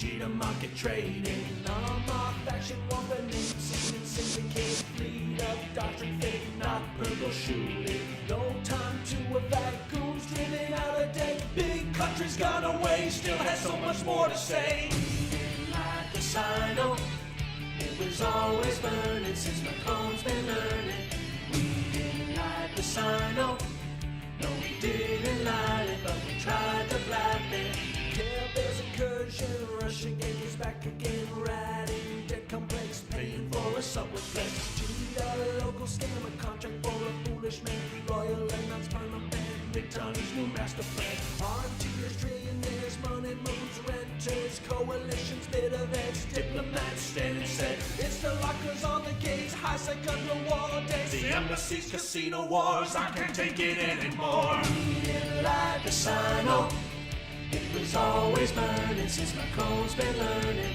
G to market trading. Non-mark faction, warfare, name, signaling, syndicate, fleet of doctrine, fake, not purple shooting. No time to evac, goons driven out of debt. Big country's gone away, still has so much more to say. We didn't like the Sino, it was always burning since Macone's been learning. We didn't like the Sino, no we didn't like it, but we tried to blab it. Yeah, there's incursion, Russian games back again, riding dead complex, paying for a subway flex. Cheat a local scam, a contract for a foolish man, royal and non-permanent band, McDonald's new master plan. RTers, trillionaires, money moves, renters, coalitions, bit of edge, diplomats standing set. It's the lockers on the gates, high sec underwater days, the embassies, casino wars, I can't take it anymore. We didn't like the Sino, it was always burning since Macone's been learning.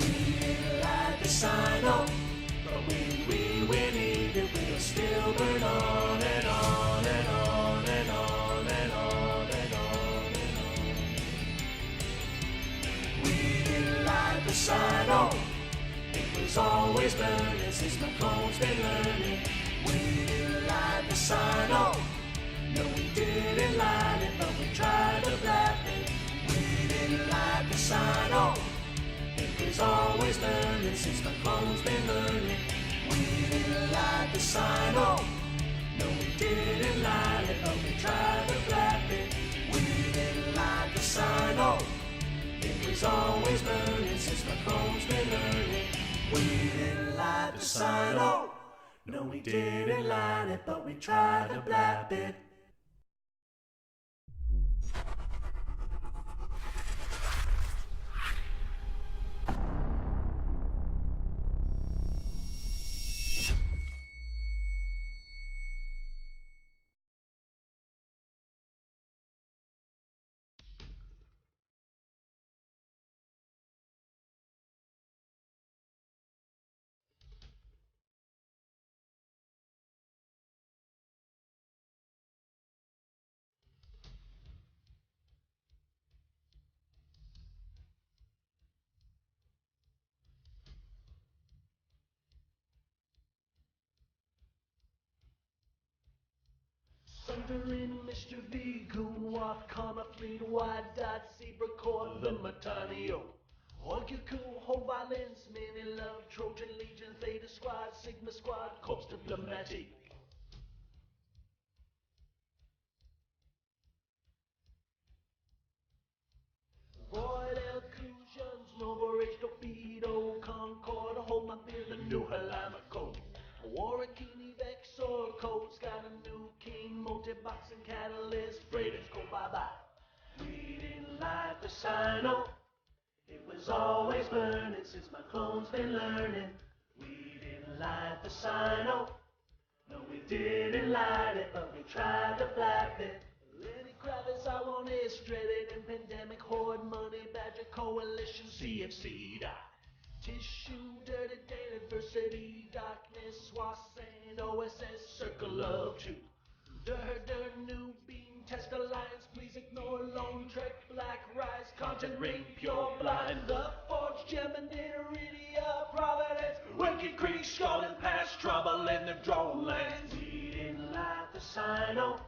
We didn't like the Sino, but when we need it, we'll still burn on and on and on and on and on and on and on. We didn't like the Sino, it was always burning since Macone's been learning. We didn't like the Sino, no we didn't like it, but we tried to blab it. We didn't like the Sino, it was always burning since Macone's been learning. We didn't like the Sino, no we didn't like it, but we tried to blab it. We didn't like the Sino, it was always burning since Macone's been learning. We didn't like the Sino, no we didn't like it, but we tried to blab it. Thundering Mr. V, Goon, Watt, Karma, Fleet, Wide, Dot, Zebra, Core, the Matanio. Orguku, Whole Violence, Many Love, Trojan Legion, Theta Squad, Sigma Squad, Corps Diplomatic. Void Inclusions, Nova Rage, Torpedo, Concord, Hold My Beer, the New Halama Code. Warrakini, Vexor, Code's got a new king, multi-box and catalyst, freighters go bye-bye. We didn't like the Sino, it was always burning since Macone's been learning. We didn't like the Sino, no we didn't like it, but we tried to flap it. Lenny Kravitz, I want it, Dreaded and Pandemic, Horde, Money, Badger, Coalition, CFC, die. Tissue, Dirty Day, Adversity, Darkness, Swasan, OSS, Circle of Two. Der, New Beam, Test Alliance, please ignore Lone Trek, Black Rise, Content Ring, Pure Blind, The Forge, Gemini, Iridia, Providence, Wicked Creek, Scarlet Pass, Trouble in the Drone Lands. We didn't like the Sino,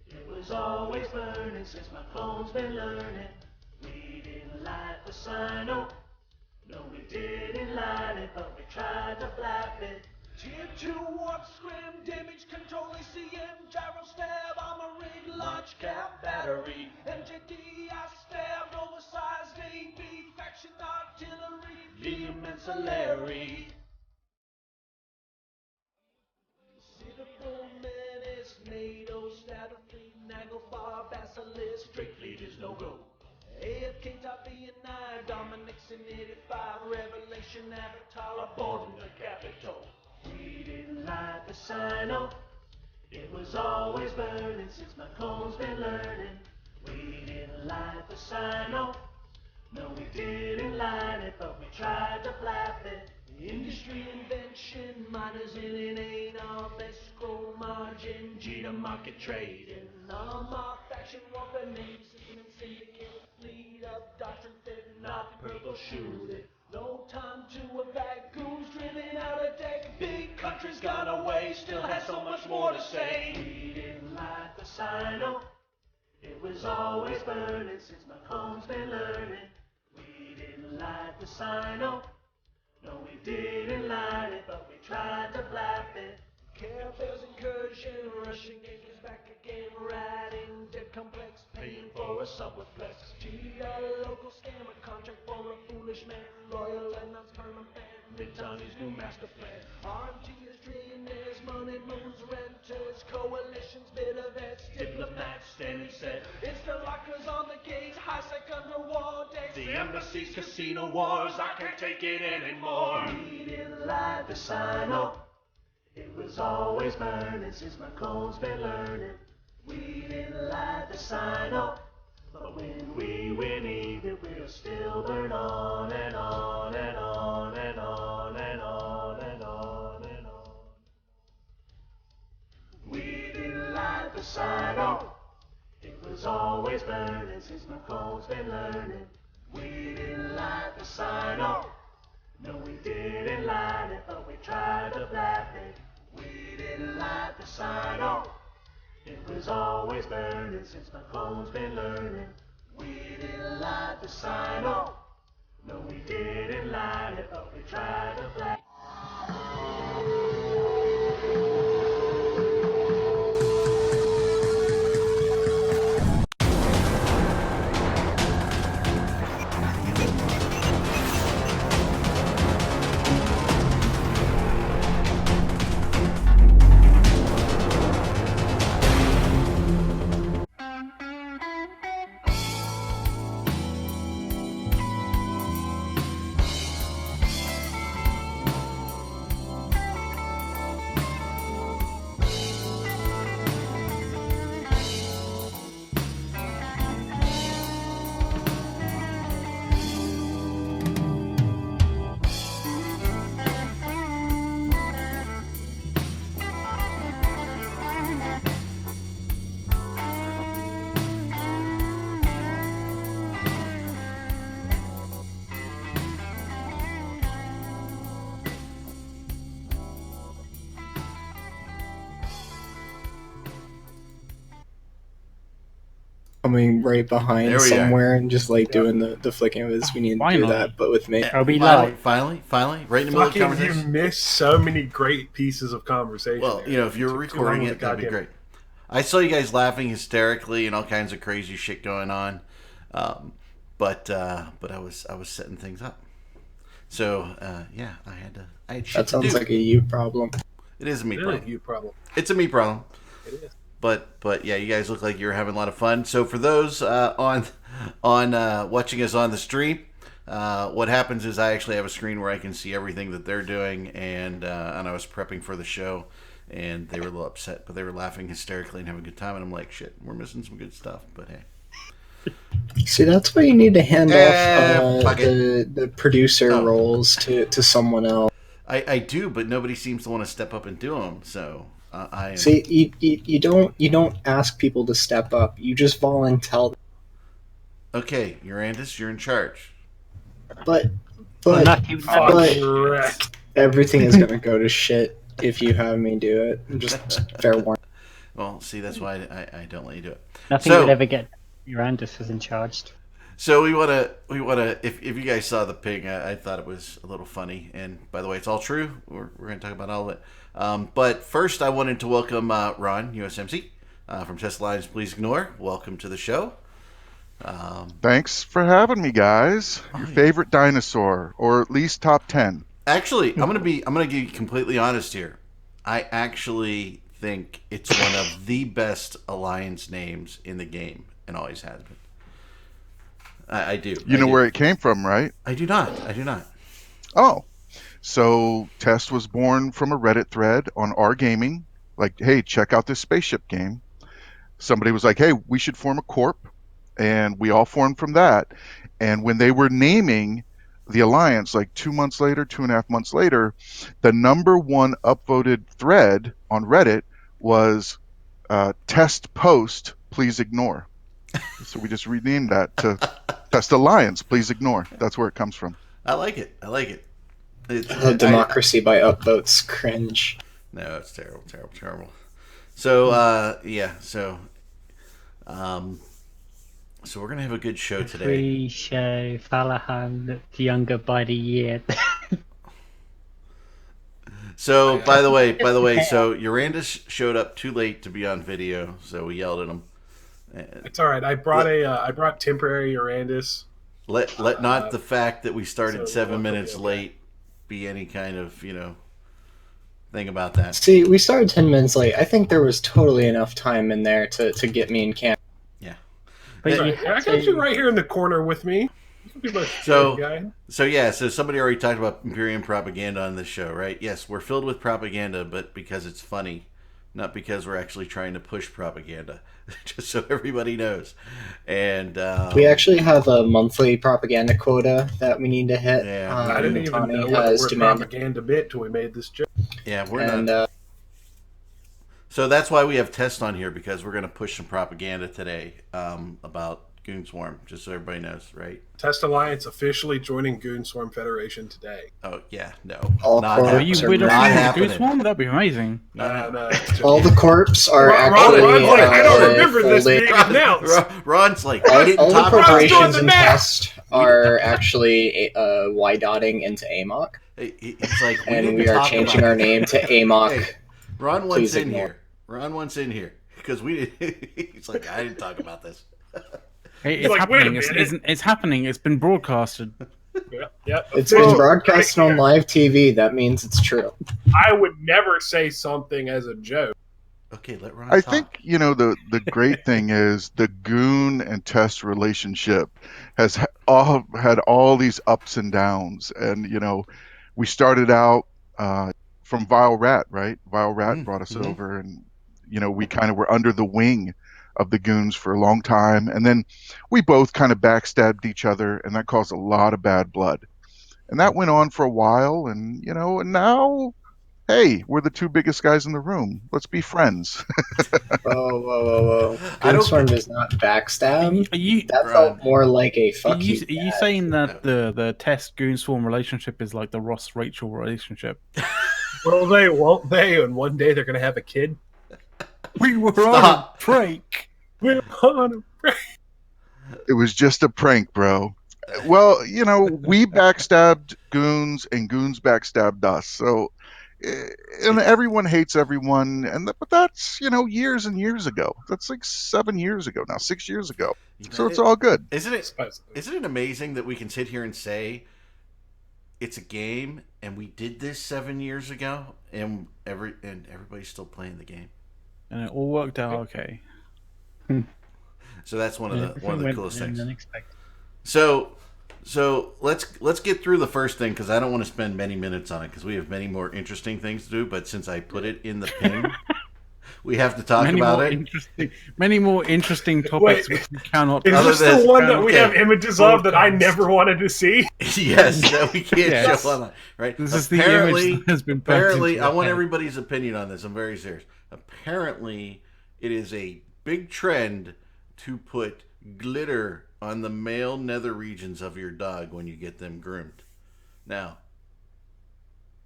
it was always burning since Macone's been learning. We didn't like the Sino, no we didn't like it, but we tried to flap it. Tier 2 warp scrim, damage control, ACM, gyro stab, armor rig, launch cap, battery, MJD, I stabbed, oversized AB, faction artillery, vehement Solari. Citadel Menace, NATO, Statter Fleet, Naglfar, Basilisk, Drake Fleet is no go. AFK, Top B&I, Dominix in 85, Revelation, Avatar, aboard in the Capitol. We didn't like the Sino, it was always burning since Macone's been learning. We didn't like the Sino, no we didn't like it, but we tried to flap it. Industry invention, miners in it ain't our best scroll margin, G to market trading. Non-mark faction, warfare, name, system and syndicate, fleet of doctrine, fit, not heard they'll shoot it. No time to evac, goons driven out of deck. Big country's gone away, still has so much more to say. We didn't light the sino, it was always burning since McComb's been learning. We didn't light the sino, no we didn't light it, but we tried to blap it. Carefell's incursion, Russian gauges back again, riding dead complex, paying for a subplex. Gee, a local scammer, contract for a foolish man, loyal and non-sperm fan, Mid-Tony's new master plan. RMG is trillionaires, money moves renters, coalitions, bit of vets, diplomats, standing set. It's the lockers on the gates, high-sec underwater decks, the embassies, casino wars, I can't take it anymore. We didn't light the sino, it was always burning since McComb's been learning. We didn't light the sino, but when we win even, we'll still burn on and on and on and on and on and on and on. We didn't light the sino, it was always burning since McComb's been learning. We didn't light the sino, no we didn't light it, but we tried to blap it. We didn't light the sino, it was always burning since McComb's been learning. We didn't light the sino, no we didn't light it, but we tried to blap it. Coming right behind There we somewhere and just like doing the flicking of his. We need to do Finally. that, but with me. Are we Finally, live? finally, right in the middle of the Fucking, you conversation. missed so many great pieces of conversation. Well, there. you know, if you were Took too long recording with it, the that'd be goddamn- great. I saw you guys laughing hysterically and all kinds of crazy shit going on, but I was setting things up. So yeah, I had shit That to sounds do. like a you problem. It is a me It is problem. a you problem. It's a me problem. It is. But yeah, you guys look like you're having a lot of fun. So for those on watching us on the stream, what happens is I actually have a screen where I can see everything that they're doing, and I was prepping for the show, and they were a little upset, but they were laughing hysterically and having a good time, and I'm like, shit, we're missing some good stuff, but hey. See, that's why you need to hand off fuck the producer Oh. roles to someone else. I do, but nobody seems to want to step up and do them, so I am... See, you don't ask people to step up. You just volunteer. Okay, Urandus, you're in charge. But Lucky but Correct. everything is gonna go to shit if you have me do it. Just fair warning. Well, see, that's why I don't let you do it. Nothing So- would ever get Urandus was in charge. So we wanna if you guys saw the ping, I thought it was a little funny, and by the way, it's all true. We're gonna talk about all of it. But first, I wanted to welcome Ron USMC from Chess Alliance. Please ignore. Welcome to the show. Thanks for having me, guys. Your favorite dinosaur, or at least top 10. Actually, I'm gonna be completely honest here. I actually think it's one of the best alliance names in the game, and always has been. I do. You know where it came from, right? I do not. Oh, so Test was born from a Reddit thread on R Gaming. Like, hey, check out this spaceship game. Somebody was like, hey, we should form a corp. And we all formed from that. And when they were naming the alliance, like 2 months later, 2.5 months later, the number one upvoted thread on Reddit was Test Post, please ignore. So we just renamed that to Test Alliance, please ignore. That's where it comes from. I like it. I like it. It's, Democracy by upvotes, cringe. No, it's terrible, terrible, terrible. So, yeah, so we're gonna have a good show today. Pre-show, Falahan looked younger by the year. So, by the way, so Urandus showed up too late to be on video, so we yelled at him. It's all right. I brought temporary Urandus. Let not the fact that we started so 7 minutes okay. late be any kind of thing about that. See, we started 10 minutes late. I think there was totally enough time in there to get me in camp. Yeah. But Hey, you I had got to- you right here in the corner with me. You can be my So- guy. So somebody already talked about Imperium propaganda on this show, right? Yes, we're filled with propaganda, but because it's funny, not because we're actually trying to push propaganda. Just so everybody knows. And We actually have a monthly propaganda quota that we need to hit. Yeah. I didn't even Tony know has what demanded. propaganda bit till we made this joke. yeah, we're And not. So that's why we have Test on here, because we're going to push some propaganda today about Goon Swarm, just so everybody knows, right? Test Alliance officially joining Goon Swarm Federation today. Oh yeah, no, All not corps Are you happening. are with not us in happening. Goose Swarm? That'd be amazing. No, all the corps are actually Ron's like, I don't remember this folded. being announced. Ron's like, I didn't All the talk about Ron's doing corporations the in math. test are actually Y-dotting into AMOC, It's like, and didn't we are talk changing about our it. name to AMOC. Hey, Ron wants Please in ignore. here. Ron wants in here because we. He's like, I didn't talk about this. Hey, it's like, wait a happening. minute. It's happening. It's been broadcasted. Yeah, It's officially been broadcasted right on here. live TV. That means it's true. I would never say something as a joke. Okay, let Ron. I talk. think the great thing is the Goon and Test relationship has had all these ups and downs, and we started out from Vile Rat, right? Vile Rat brought us Mhm. over, and we kind of were under the wing of the Goons for a long time, and then we both kind of backstabbed each other, and that caused a lot of bad blood, and that went on for a while, and and now. Hey, we're the two biggest guys in the room. Let's be friends. Whoa. I don't- Goonswarm does not backstab. Are you That Ron. felt more like a are fuck you, you. are you saying that the Test Goon Swarm relationship is like the Ross Rachel relationship? Will they? Won't they? And one day they're going to have a kid. We were Stop. on a break. We're on a It was just a prank, bro. Well, we backstabbed goons and goons backstabbed us. So, and everyone hates everyone. But that's, years and years ago. That's like 7 years ago now, 6 years ago. So it's all good. Isn't it amazing that we can sit here and say it's a game and we did this 7 years ago and everybody's still playing the game. And it all worked out okay. So that's one of the Went coolest in things. unexpected. So let's get through the first thing, because I don't want to spend many minutes on it, because we have many more interesting things to do. But since I put it in the pin, we have to talk about it. Many more interesting topics which we cannot. Is Other this than- the one that we okay. have images of that I never wanted to see? Yes, that we can't Yes. show online, right? This is the image that has been burnt apparently, into I your want head. everybody's opinion on this. I'm very serious. Apparently, it is a big trend to put glitter on the male nether regions of your dog when you get them groomed. Now,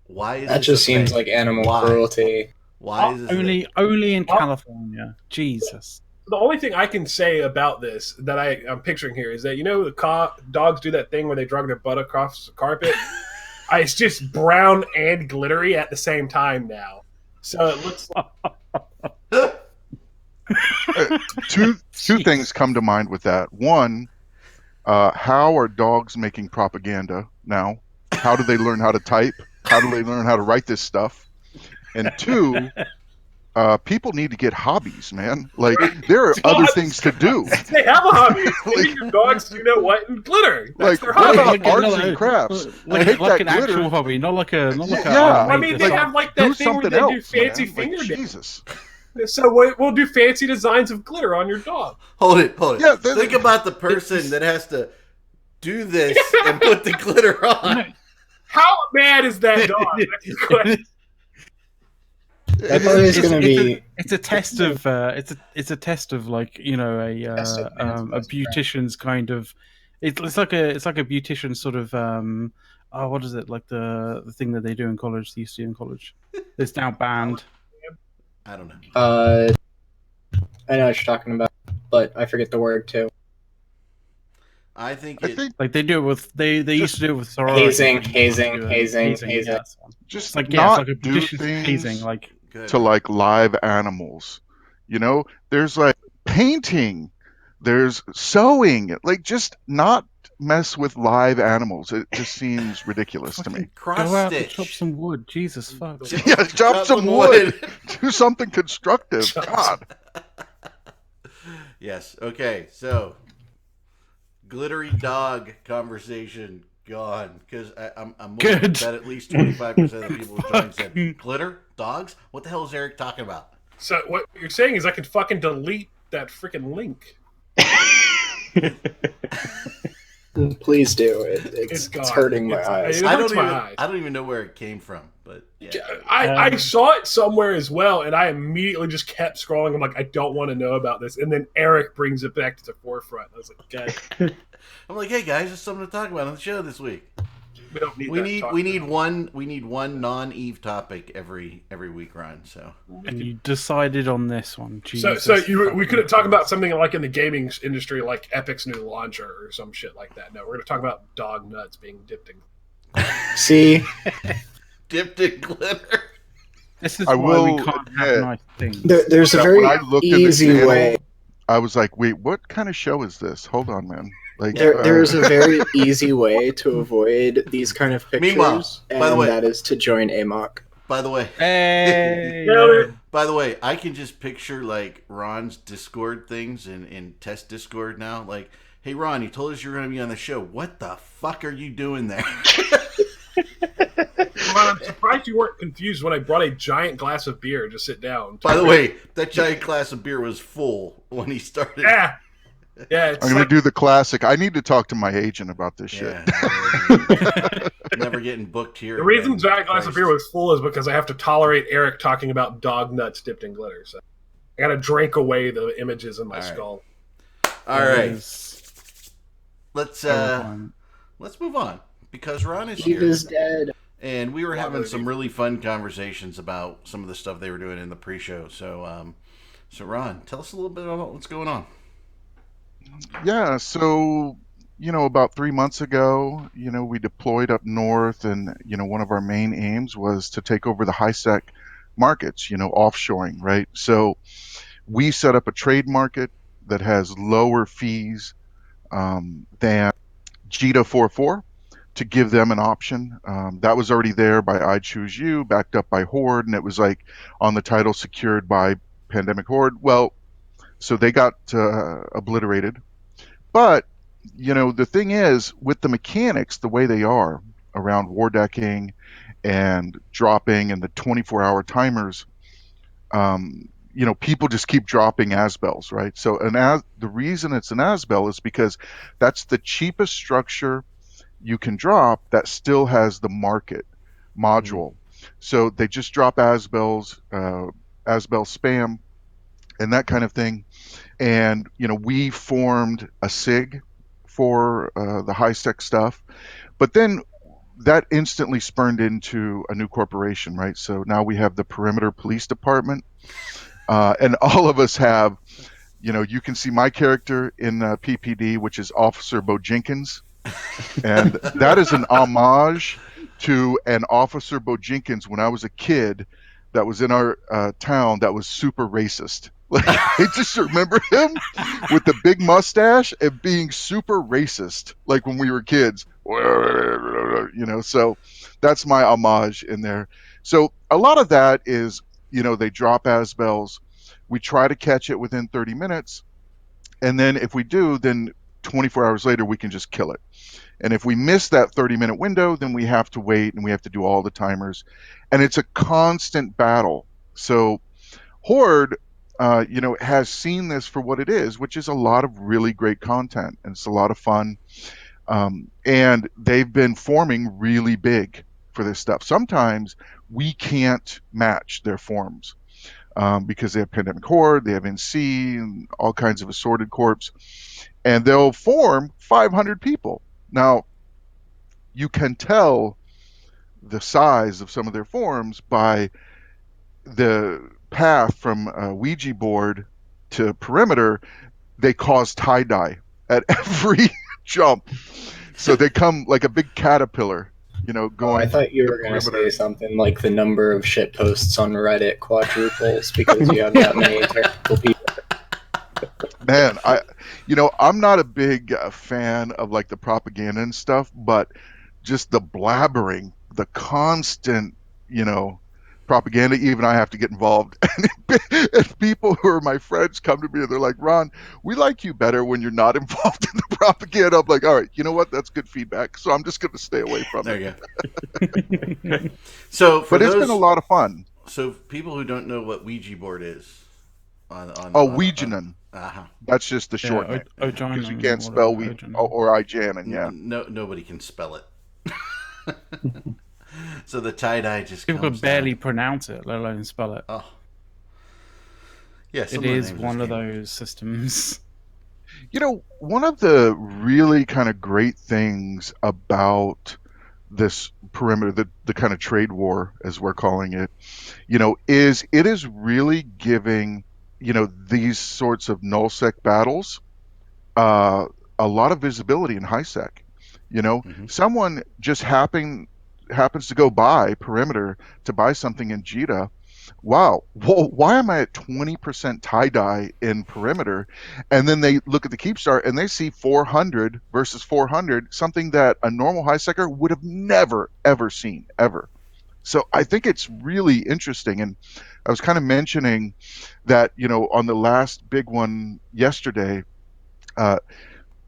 why is That this just a seems thing? like animal Why? cruelty. Why is this a thing? Only in California. Jesus. The only thing I can say about this that I'm picturing here is that the dogs do that thing where they drag their butt across the carpet. It's just brown and glittery at the same time now. So it looks like Two things come to mind with that. One, how are dogs making propaganda now? How do they learn how to type? How do they learn how to write this stuff? And two, people need to get hobbies, man. Like, there are other things to do. they have a hobby. They make your dogs, what, and glitter. That's Like, their what hobby. about arts and crafts? I hate like that an glitter. actual hobby, not like a. Yeah. I mean, they have like that Do thing where something they do else, fancy man. Like, fingernails. Jesus. So we'll do fancy designs of glitter on your dog. Hold it. Yeah, Think about the person that has to do this and put the glitter on. How mad is that dog? That's the question. That part is going to be. It's a test of it's a test of like Test of a beautician's kind of It's like a beautician sort of what is it, like the thing that they do in college, they used to do in college. It's now banned. I don't know. I know what you're talking about, but I forget the word too. I think I it. think Like they do it with they used to do it with sorority. Hazing. Yeah, that's one. just It's like not it's like a do beautician's things hazing. Like Good. to like live animals. There's like painting, there's sewing, like just not mess with live animals. It just seems ridiculous to me. fucking Cross go out and stitch. chop some wood. Jesus fuck. Yeah, chop some wood. Do something constructive. Chop God. Yes. Okay. So, glittery dog conversation gone because I'm willing to Good. bet at least 25% of the people who joined said glitter dogs. What the hell is Eric talking about? So what you're saying is I could fucking delete that freaking link. Please do it. It's It's gone. hurting my It's- eyes. It hurts my eyes. I don't even know where it came from, but yeah. I saw it somewhere as well, and I immediately just kept scrolling. I'm like, I don't want to know about this. And then Eric brings it back to the forefront. I was like, guys, I'm like, hey guys, there's something to talk about on the show this week. we don't need. We that need talk we now. need one non-Eve topic every week, Ryan. So And you decided on this one. So, Jesus we fucking couldn't talk about Christ. something like in the gaming industry, like Epic's new launcher or some shit like that. No, we're going to talk about dog nuts being dipped in. See, dipped in glitter. This is I why we will can't have admit nice things. there's a That very when I looked at the easy channel, way. I was like, wait, what kind of show is this? Hold on, man. Like, There's a very easy way to avoid these kind of pictures, Meanwhile, by the and way- that is to join AMOC. By the way, Hey. by the way, I can just picture like Ron's Discord things in test Discord now. Like, hey Ron, you told us you were going to be on the show. What the fuck are you doing there? Well, I'm surprised you weren't confused when I brought a giant glass of beer to sit down. By the way, that giant glass of beer was full when he started. Yeah. Yeah, it's I'm going like, to do the classic. I need to talk to my agent about this shit. Yeah. Never getting booked here. the reason again. giant glass of Christ. beer was full is because I have to tolerate Eric talking about dog nuts dipped in glitter. So I got to drink away the images in my All right. skull. All right, let's Terrifying. let's move on because Ron is Eve here. is dead. And we were having Lovely. some really fun conversations about some of the stuff they were doing in the pre-show. So, so Ron, tell us a little bit about what's going on. Yeah, so, about 3 months ago, we deployed up north, and, one of our main aims was to take over the high-sec markets, offshoring, right? So we set up a trade market that has lower fees than JITA 4.4 to give them an option. That was already there by I Choose You, backed up by Horde, and it was like on the title secured by Pandemic Horde. Well, so they got obliterated. But, the thing is, with the mechanics, the way they are around war decking and dropping and the 24-hour timers, people just keep dropping Asbels, right? So the reason it's an Asbel is because that's the cheapest structure you can drop that still has the market module. So they just drop Asbels, Asbel spam, and that kind of thing. And we formed a SIG for the high-sec stuff, but then that instantly spurned into a new corporation, right? So now we have the Perimeter Police Department, and all of us have, you can see my character in PPD, which is Officer Bo Jenkins, and that is an homage to an Officer Bo Jenkins when I was a kid that was in our town that was super racist. I just remember him with the big mustache and being super racist, like when we were kids. So that's my homage in there. So a lot of that is, they drop Asbels. We try to catch it within 30 minutes. And then if we do, then 24 hours later, we can just kill it. And if we miss that 30-minute window, then we have to wait and we have to do all the timers. And it's a constant battle. So Horde, has seen this for what it is, which is a lot of really great content. And it's a lot of fun. And they've been forming really big for this stuff. Sometimes we can't match their forms because they have Pandemic Horde, they have NC, and all kinds of assorted corps. and they'll form 500 people. Now, you can tell the size of some of their forms by the path from a Ouija board to perimeter. They cause tie-dye at every jump. So they come like a big caterpillar, Oh, going I thought you the were going to perimeter. say something like the number of shit posts on Reddit quadruples because you have that many terrible people. Man, I'm not a big fan of like the propaganda and stuff, but just the blabbering, the constant, propaganda. Even I have to get involved. And people who are my friends come to me and they're like, "Ron, we like you better when you're not involved in the propaganda." I'm like, "All right, you know what? That's good feedback. So I'm just going to stay away from There it." you go. So for But it's been a those, lot of fun. so people who don't know what Ouija board is, Oh, on Ouijanen. uh-huh. That's just the Yeah, short name because you can't Ojanen, spell whatever. or Ijanen. Yeah. No, nobody can spell it. So the tie dye just People comes could barely down. pronounce it, let alone spell it. Oh, yeah. It Some of the is names one are of scary. those systems. One of the really kind of great things about this perimeter, the kind of trade war, as we're calling it, is it is really giving, these sorts of nullsec battles uh, a lot of visibility in high sec. Hmm. Someone just happens to go by perimeter to buy something in Jita. Wow, well, why am I at 20% tie dye in perimeter? And then they look at the Keepstar and they see 400 versus 400, something that a normal high secker would have never ever seen ever. So I think it's really interesting. And I was kind of mentioning that, on the last big one yesterday, uh,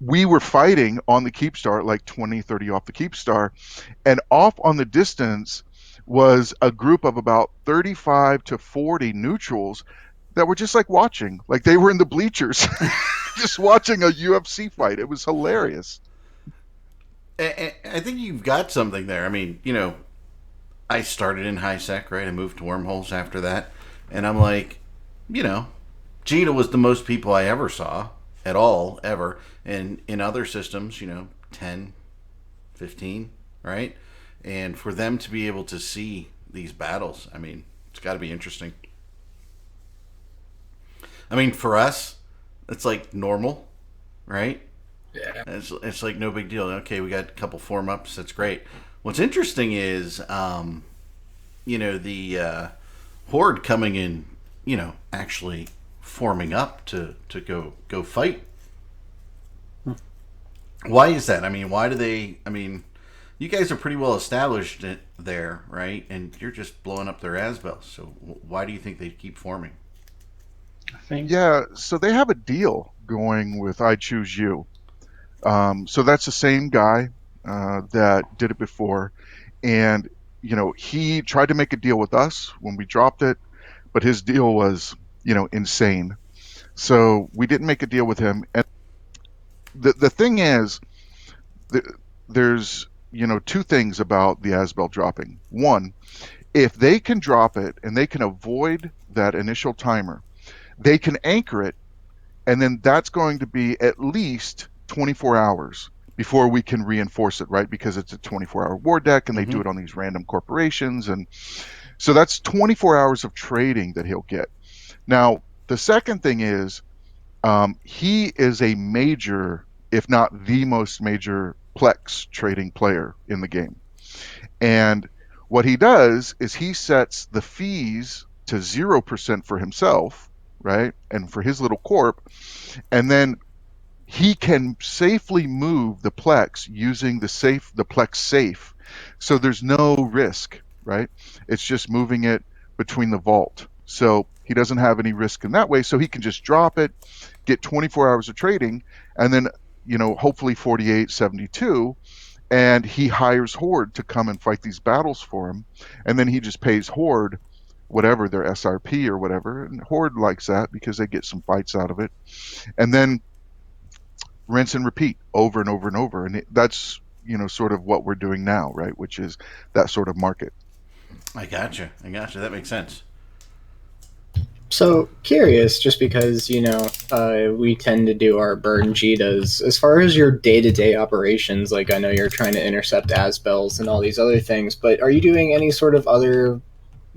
we were fighting on the Keepstar, like 20, 30 off the Keepstar, and off on the distance was a group of about 35 to 40 neutrals that were just like watching, like they were in the bleachers, just watching a UFC fight. It was hilarious. I think you've got something there. I mean, I started in high sec, right? I moved to wormholes after that, and I'm like, you know, Gina was the most people I ever saw at all ever, and in other systems, 10, 15, right? And for them to be able to see these battles, I mean, it's got to be interesting. I mean, for us, it's like normal, right? Yeah. It's like no big deal. Okay, we got a couple form ups. That's great. What's interesting is, the horde coming in, actually forming up to go fight. Why is that? I mean, why do they? I mean, you guys are pretty well established there, right? And you're just blowing up their Asbel. So why do you think they keep forming? I think. Yeah, so they have a deal going with I Choose You. So that's the same guy that did it before. And, he tried to make a deal with us when we dropped it, but his deal was, insane. So we didn't make a deal with him. And the thing is, th- there's, two things about the Asbel dropping. One, if they can drop it and they can avoid that initial timer, they can anchor it, and then that's going to be at least 24 hours before we can reinforce it, right? Because it's a 24-hour war deck and they Mm-hmm. do it on these random corporations. And so that's 24 hours of trading that he'll get. Now, the second thing is he is a major, if not the most major, Plex trading player in the game. And what he does is he sets the fees to 0% for himself, right? And for his little corp. And then he can safely move the Plex using the Plex safe. So there's no risk, right? It's just moving it between the vault. So he doesn't have any risk in that way. So he can just drop it, get 24 hours of trading, and then, hopefully 48, 72. And he hires Horde to come and fight these battles for him. And then he just pays Horde whatever their SRP or whatever. And Horde likes that because they get some fights out of it. And then rinse and repeat over and over and over. And that's, sort of what we're doing now, right? Which is that sort of market. I gotcha. That makes sense. So curious, just because we tend to do our burn Jitas. As far as your day-to-day operations, like I know you're trying to intercept Asbels and all these other things, but are you doing any sort of other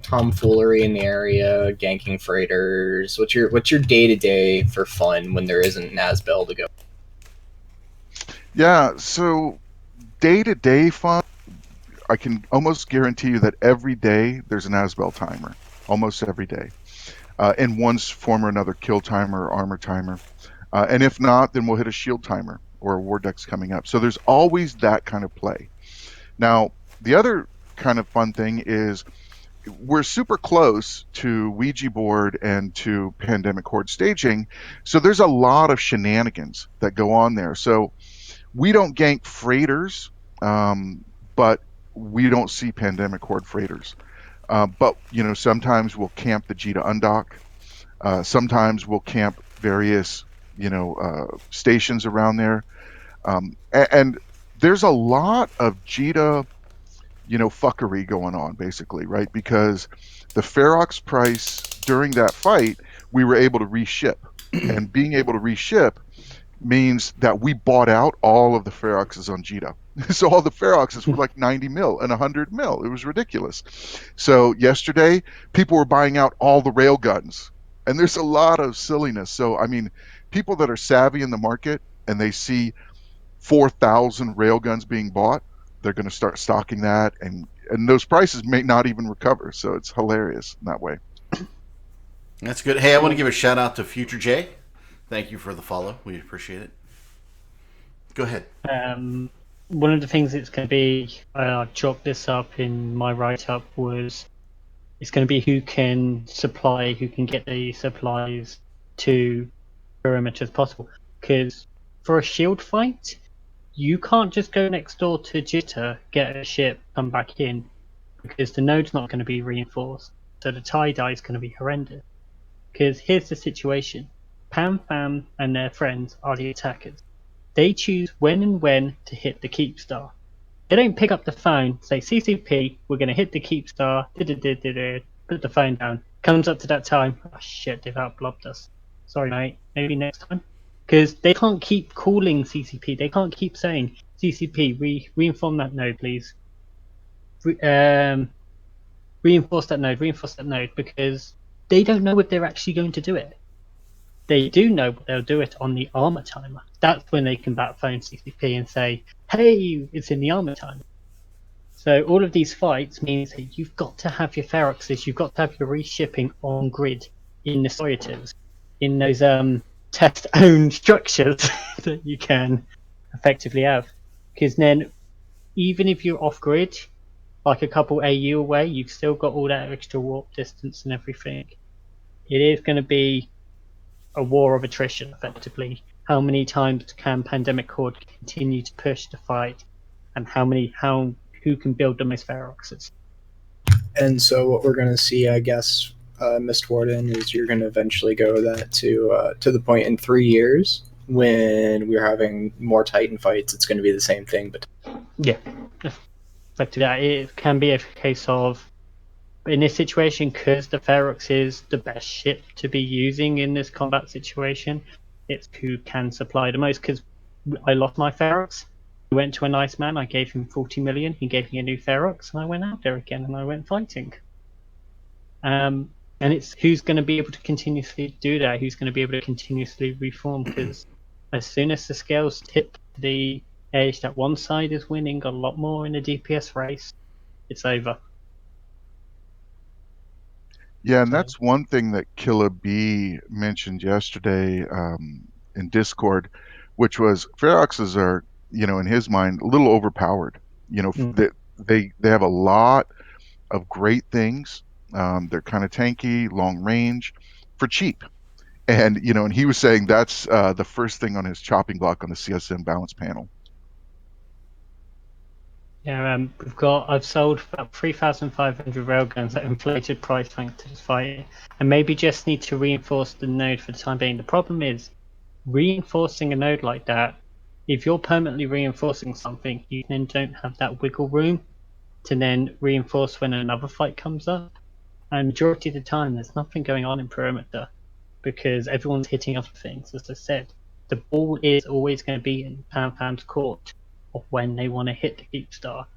tomfoolery in the area, ganking freighters? What's your day-to-day for fun when there isn't an Asbel to go? Yeah, so day-to-day fun, I can almost guarantee you that every day there's an Asbel timer, almost every day, in one form or another, kill timer or armor timer. And if not, then we'll hit a shield timer or a war deck's coming up. So there's always that kind of play. Now, the other kind of fun thing is we're super close to Ouija board and to Pandemic Horde staging, so there's a lot of shenanigans that go on there. So we don't gank freighters, but we don't see Pandemic Horde freighters. But sometimes we'll camp the Jita undock. Sometimes we'll camp various stations around there, and there's a lot of Jita fuckery going on, basically, right? Because the Ferox price during that fight, we were able to reship. And being able to reship means that we bought out all of the Feroxes on Jita. So all the Feroxes were like 90 mil and 100 mil. It was ridiculous. So yesterday, people were buying out all the railguns. And there's a lot of silliness. So, I mean, people that are savvy in the market and they see 4,000 railguns being bought, they're going to start stocking that, and those prices may not even recover. So it's hilarious in that way. That's good. Hey, I want to give a shout out to Future J. Thank you for the follow. We appreciate it. Go ahead. One of the things it's going to be, I chalked this up in my write-up, was it's going to be who can get the supplies to perimeter as possible. Because for a shield fight, you can't just go next door to Jitter, get a ship, come back in, because the node's not going to be reinforced. So the tie-dye is going to be horrendous. Because here's the situation. Pam Fam and their friends are the attackers. They choose when to hit the keep star. They don't pick up the phone, say CCP, we're going to hit the keep star, put the phone down. Comes up to that time, oh shit, they've outblobbed us. Sorry mate, maybe next time. Because they can't keep calling CCP, they can't keep saying, CCP, reinform that node please. Reinforce that node, because they don't know if they're actually going to do it. They do know they'll do it on the armor timer. That's when they can back phone CCP and say, hey, it's in the armor timer. So all of these fights means that you've got to have your Feroxes, you've got to have your reshipping on grid in the Soyoters, in those test-owned structures that you can effectively have. Because then, even if you're off grid, like a couple AU away, you've still got all that extra warp distance and everything. It is going to be a war of attrition, effectively. How many times can Pandemic Horde continue to push the fight, and who can build the most Feroxes? And so what we're going to see, I guess, Mist Warden, is you're going to eventually go that to the point in 3 years when we're having more Titan fights. It's going to be the same thing, but yeah, effectively, it can be a case of, in this situation, because the Ferox is the best ship to be using in this combat situation, it's who can supply the most. Because I lost my Ferox, I went to a nice man, I gave him 40 million, he gave me a new Ferox, and I went out there again and I went fighting. And it's who's going to be able to continuously do that, who's going to be able to continuously reform, because as soon as the scales tip the edge that one side is winning a lot more in the DPS race, it's over. Yeah, and that's one thing that Killa B mentioned yesterday in Discord, which was Feroxes are, in his mind, a little overpowered. They have a lot of great things. They're kind of tanky, long range, for cheap. And and he was saying that's the first thing on his chopping block on the CSM balance panel. Yeah, I've sold about 3,500 railguns at inflated price thanks to this fight, and maybe just need to reinforce the node for the time being. The problem is, reinforcing a node like that, if you're permanently reinforcing something, you then don't have that wiggle room to then reinforce when another fight comes up. And majority of the time, there's nothing going on in perimeter because everyone's hitting other things. As I said, the ball is always going to be in Pan's court of when they want to hit the Keep Star.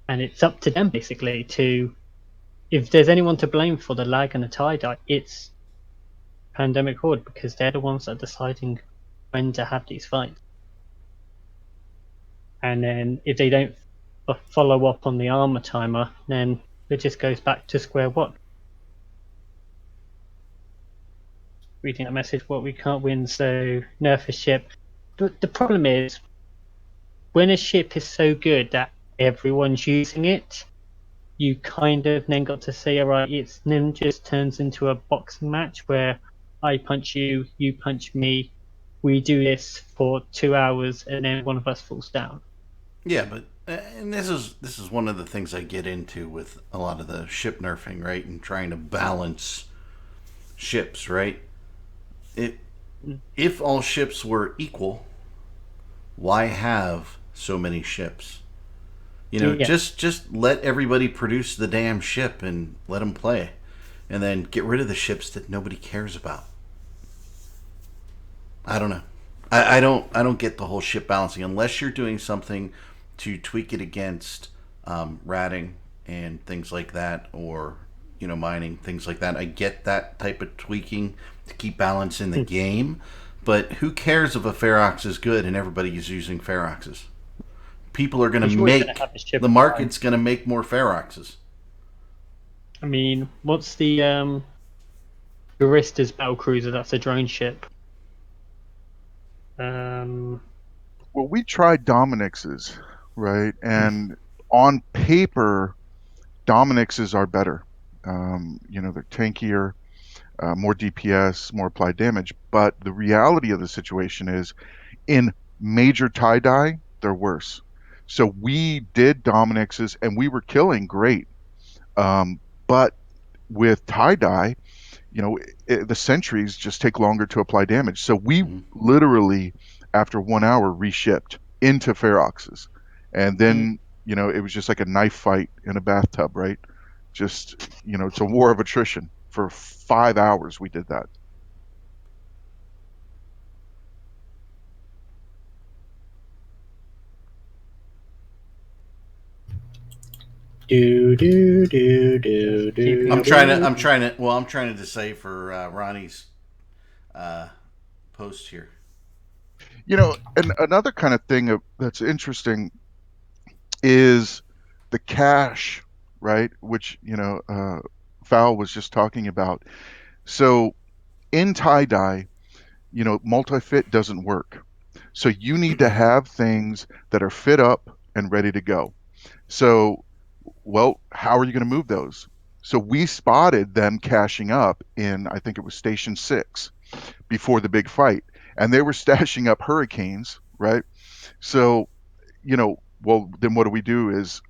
And it's up to them, basically, to... If there's anyone to blame for the lag and the tie-dye, it's Pandemic Horde, because they're the ones that are deciding when to have these fights. And then if they don't follow up on the armor timer, then it just goes back to square one. Reading that message, what we can't win, so nerf a ship. But the problem is, when a ship is so good that everyone's using it, you kind of then got to say, alright, it's then just turns into a boxing match where I punch you, you punch me, we do this for 2 hours, and then one of us falls down. Yeah, but and this is one of the things I get into with a lot of the ship nerfing, right? And trying to balance ships, right? If all ships were equal, why have so many ships? You know, Yeah. just let everybody produce the damn ship and let them play, and then get rid of the ships that nobody cares about. I don't know. I don't get the whole ship balancing unless you're doing something to tweak it against ratting and things like that, or mining, things like that. I get that type of tweaking to keep balance in the game, but who cares if a Ferox is good and everybody is using Feroxes? People are going to make the market's going to make more Feroxes. I mean, what's the Baristas battlecruiser? That's a drone ship. Well, we tried Dominix's, right? And on paper, Dominix's are better. They're tankier, more DPS, more applied damage. But the reality of the situation is, in major tie-dye, they're worse. So we did Dominix's, and we were killing great. But with tie-dye, the sentries just take longer to apply damage. So we literally, after 1 hour, reshipped into Feroxes. And then, it was just like a knife fight in a bathtub, right? Just, it's a war of attrition. For 5 hours, we did that. I'm trying to decipher Ronnie's post here. And another kind of thing that's interesting is the cache, right? Which, Val was just talking about. So in tie-dye, multi-fit doesn't work. So you need to have things that are fit up and ready to go. So, how are you going to move those? So we spotted them caching up in, I think it was Station 6 before the big fight. And they were stashing up Hurricanes, right? So, then what do we do is,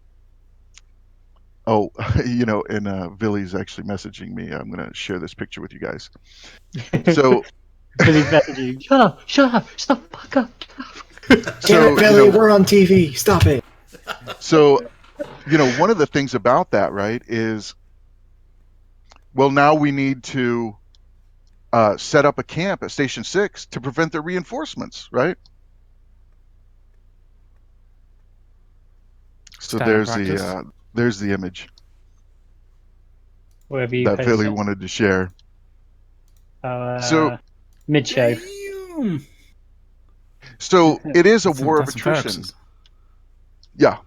and Villy's actually messaging me. I'm going to share this picture with you guys. So Billy's messaging, shut up, fuck up. So, Billy, we're on TV. Stop it. So, one of the things about that, right, is, now we need to set up a camp at Station 6 to prevent the reinforcements, right? So there's the image Wherever you that post Billy it. wanted to share. So mid-show. So it is a war of attrition. Yeah.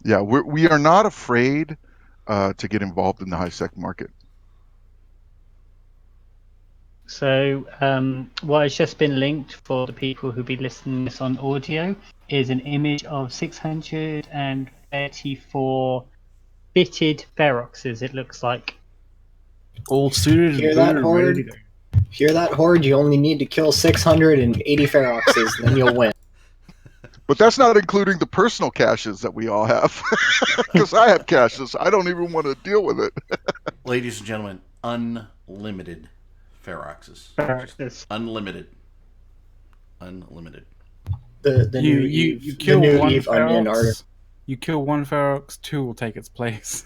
Yeah, we are not afraid to get involved in the high-sec market. So what has just been linked for the people who be listening to this on audio is an image of 634 fitted Feroxes, it looks like. All suited Hear and that, booted, Horde? ready to go. Hear that, Horde? You only need to kill 680 Feroxes, then you'll win. But that's not including the personal caches that we all have. Because I have caches. I don't even want to deal with it. Ladies and gentlemen, unlimited Feroxes. Unlimited. The new You Eve, kill the new one Eve Onion Ferox, artist. you kill one Ferox, two will take its place.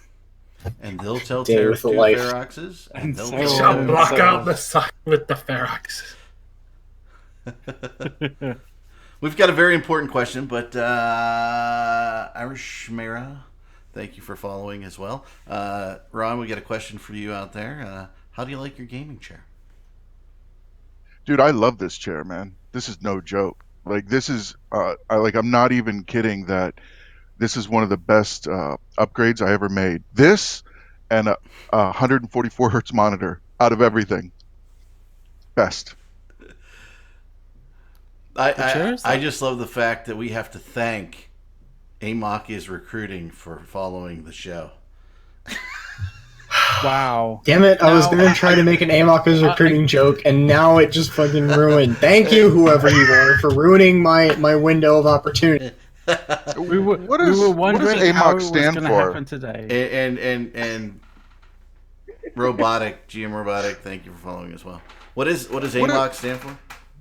And they'll tell Day with two the life. Feroxes, and And they'll so We tell shall on. block So- out the sun with the Ferox. We've got a very important question, but Irish Mara, thank you for following as well. Ron, we got a question for you out there. How do you like your gaming chair? Dude, I love this chair, man. This is no joke. Like this is, I'm not even kidding that this is one of the best upgrades I ever made. This and a 144 hertz monitor out of everything. Best. I just love the fact that we have to thank Amok is Recruiting for following the show. Wow. Damn it! I was Now, gonna try to make an Amok recruiting joke, and now it just fucking ruined. Thank you, whoever you are, for ruining my window of opportunity. We were What does wondering how it AMOC was stand going to for? happen today. And Robotic, GM Robotic, thank you for following as well. What does What AMOC stand for?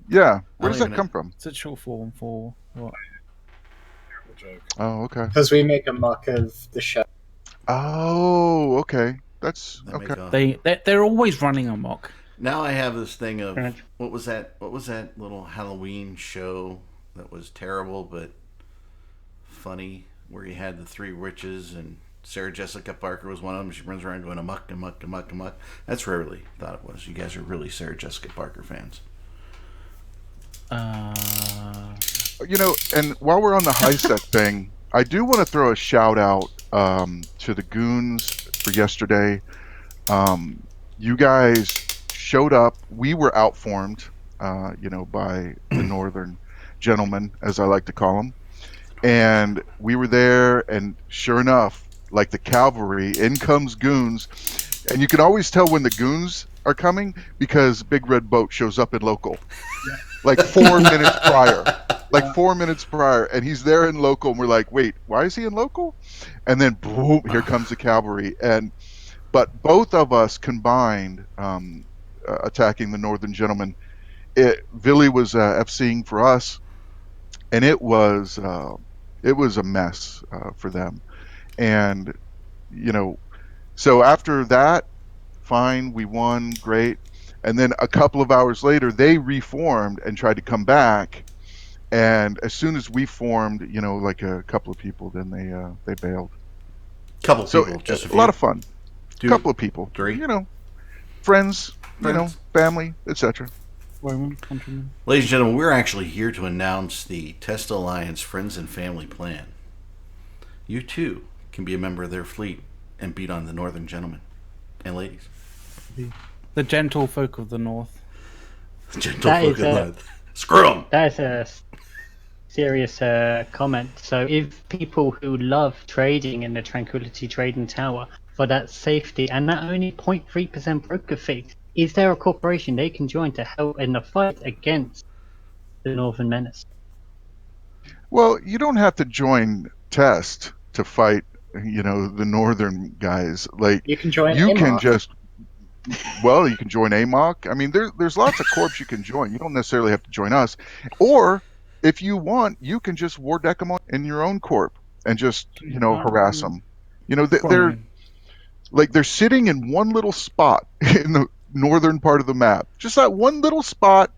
Yeah. Where I does don't that even come from? It's a short form for what? Oh, okay. Because we make a muck of the show. Oh, okay. That's That okay. make a- They're always running amok. Now I have this thing of Right. what was that little Halloween show that was terrible but funny, where you had the three witches and Sarah Jessica Parker was one of them. She runs around going amok, amok, amok, amok. That's where I really thought it was. You guys are really Sarah Jessica Parker fans. You know, and while we're on the high set thing, I do want to throw a shout out to the goons for yesterday. You guys showed up. We were outformed, by the northern gentlemen, as I like to call them. And we were there, and sure enough, like the cavalry, in comes goons. And you can always tell when the goons are coming because Big Red Boat shows up in local. Like 4 minutes prior. Like 4 minutes prior. And he's there in local, and we're like, wait, why is he in local? And then boom, here comes the cavalry. But both of us combined attacking the northern gentleman. Billy was FCing for us, and it was a mess for them. And so after that, fine, we won, great. And then a couple of hours later, they reformed and tried to come back. And as soon as we formed, like a couple of people, then they bailed. Couple So people, just a a few. lot of fun. Two, Couple of people, three? friends, Friends. family, etc. Roman countrymen. Ladies and gentlemen, we're actually here to announce the Test Alliance Friends and Family Plan. You too can be a member of their fleet and beat on the northern gentlemen and ladies. The gentle folk of the north. Gentle That folk is of a- the- Screw 'em! That is a serious comment. So, if people who love trading in the Tranquility Trading Tower for that safety and that only 0.3% broker fee, is there a corporation they can join to help in the fight against the Northern Menace? Well, you don't have to join Test to fight, the northern guys. Like You can join you can Amok. just, you can join AMOC. I mean, there's lots of corps you can join. You don't necessarily have to join us. Or if you want, you can just war deck them in your own corp and just, harass them. They're sitting in one little spot in the northern part of the map. Just that one little spot,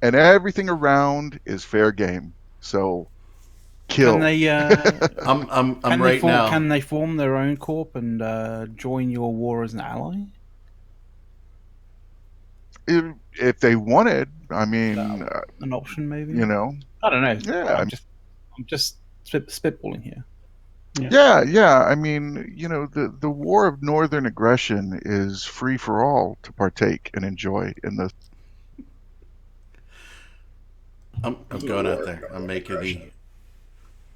and everything around is fair game. So kill. Can they? I'm right now. Can they form their own corp and join your war as an ally? If they wanted, I mean, An option, maybe. you know, I don't know. Yeah, I'm just spitballing here. yeah. I mean, the war of northern aggression is free for all to partake and enjoy in the. I'm going out there. I'm making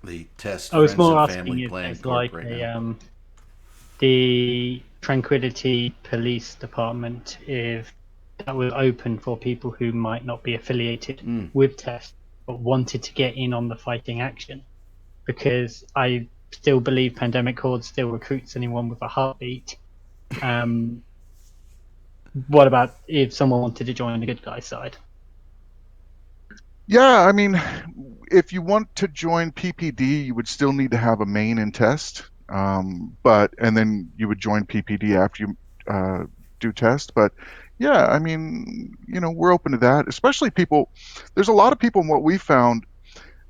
the test I was Friends more and asking Family if Plan it's corp like right a, now. the Tranquility Police Department, if that was open for people who might not be affiliated with Test but wanted to get in on the fighting action, because I still believe Pandemic Horde still recruits anyone with a heartbeat. What about if someone wanted to join the good guy side? Yeah, I mean, if you want to join PPD, you would still need to have a main in Test. And then you would join PPD after you do test. But yeah, I mean, we're open to that. Especially people. There's a lot of people. In what we found,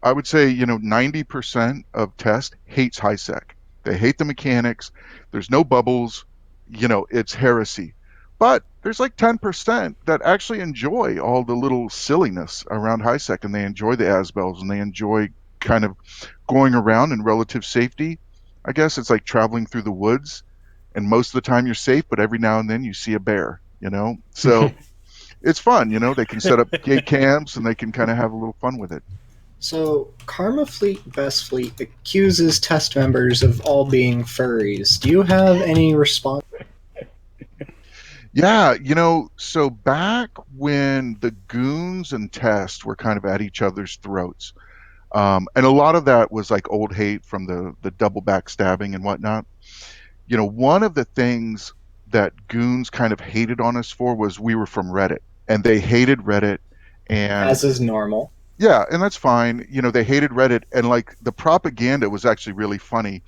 I would say, 90% of test hates HiSec. They hate the mechanics. There's no bubbles. It's heresy. But there's like 10% that actually enjoy all the little silliness around HiSec, and they enjoy the ASBELs, and they enjoy kind of going around in relative safety. I guess it's like traveling through the woods, and most of the time you're safe, but every now and then you see a bear, So it's fun, they can set up gate camps, and they can kind of have a little fun with it. So, Karma Fleet Best Fleet accuses test members of all being furries. Do you have any response? Yeah, so back when the goons and test were kind of at each other's throats, and a lot of that was like old hate from the double backstabbing and whatnot. One of the things that goons kind of hated on us for was we were from Reddit, and they hated Reddit, and As is normal. yeah, and that's fine. They hated Reddit, and like the propaganda was actually really funny,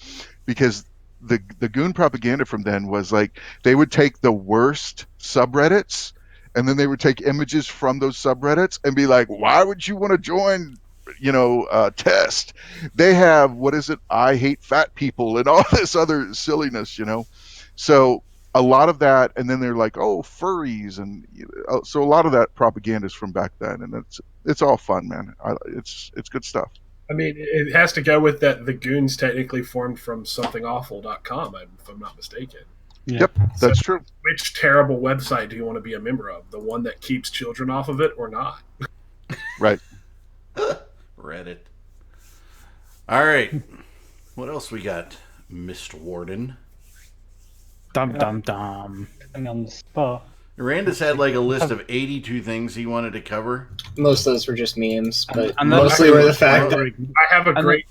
because the goon propaganda from then was like they would take the worst subreddits, and then they would take images from those subreddits and be like, why would you want to join test? They have, what is it, I hate fat people and all this other silliness, so a lot of that, and then they're like, oh, furries, and so a lot of that propaganda is from back then, and it's all fun, man. It's good stuff. I mean, it has to go with that the goons technically formed from somethingawful.com, if I'm not mistaken. Yeah. Yep, that's true. Which terrible website do you want to be a member of? The one that keeps children off of it or not? Right. Reddit. All right. What else we got, Mr. Warden? Dum dum dum. Putting on the spot. Randus had like a list of 82 things he wanted to cover. Most of those were just memes, but And mostly were the fact that I have a very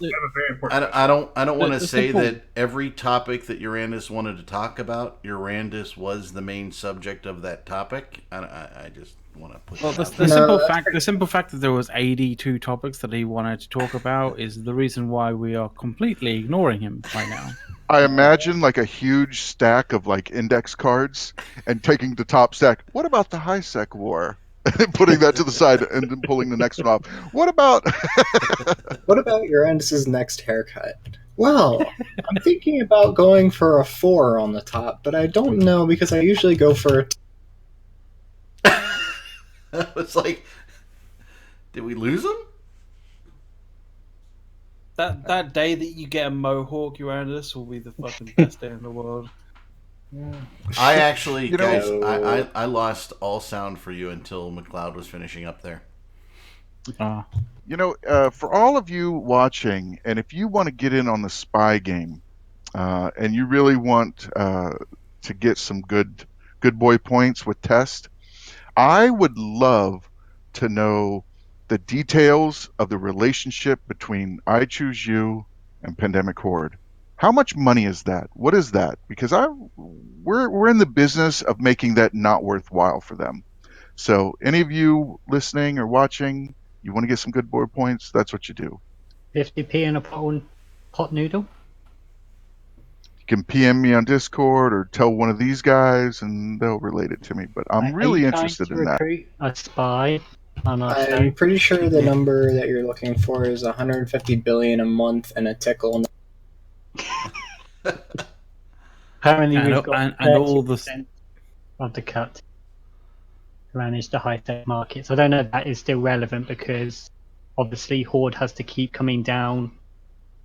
important. I don't want to the say simple- that every topic that Urandus wanted to talk about, Urandus was the main subject of that topic. I just want to put Well, that the out there. the simple fact that there was 82 topics that he wanted to talk about is the reason why we are completely ignoring him right now. I imagine like a huge stack of like index cards, and taking the top stack. What about the HiSec war? And putting that to the side, and then pulling the next one off. What about Urandus's next haircut? Well, I'm thinking about going for a 4 on the top, but I don't know because I usually go for a It's like, did we lose him? That day that you get a mohawk, Uranus, will be the fucking best day in the world. I actually, You know- guys, I lost all sound for you until McLeod was finishing up there. For all of you watching, and if you want to get in on the spy game, and you really want to get some good boy points with test, I would love to know the details of the relationship between I Choose You and Pandemic Horde. How much money is that? What is that? Because we're in the business of making that not worthwhile for them. So any of you listening or watching, you want to get some good board points, that's what you do. 50p in a pot noodle? You can PM me on Discord or tell one of these guys, and they'll relate it to me. But I'm really interested in that. Recruit a spy on our show. I'm pretty sure the number that you're looking for is 150 billion a month and a tickle. Apparently, And- we've got and all the- 30% of the cut to manage the high-tech markets. I don't know if that is still relevant because obviously Horde has to keep coming down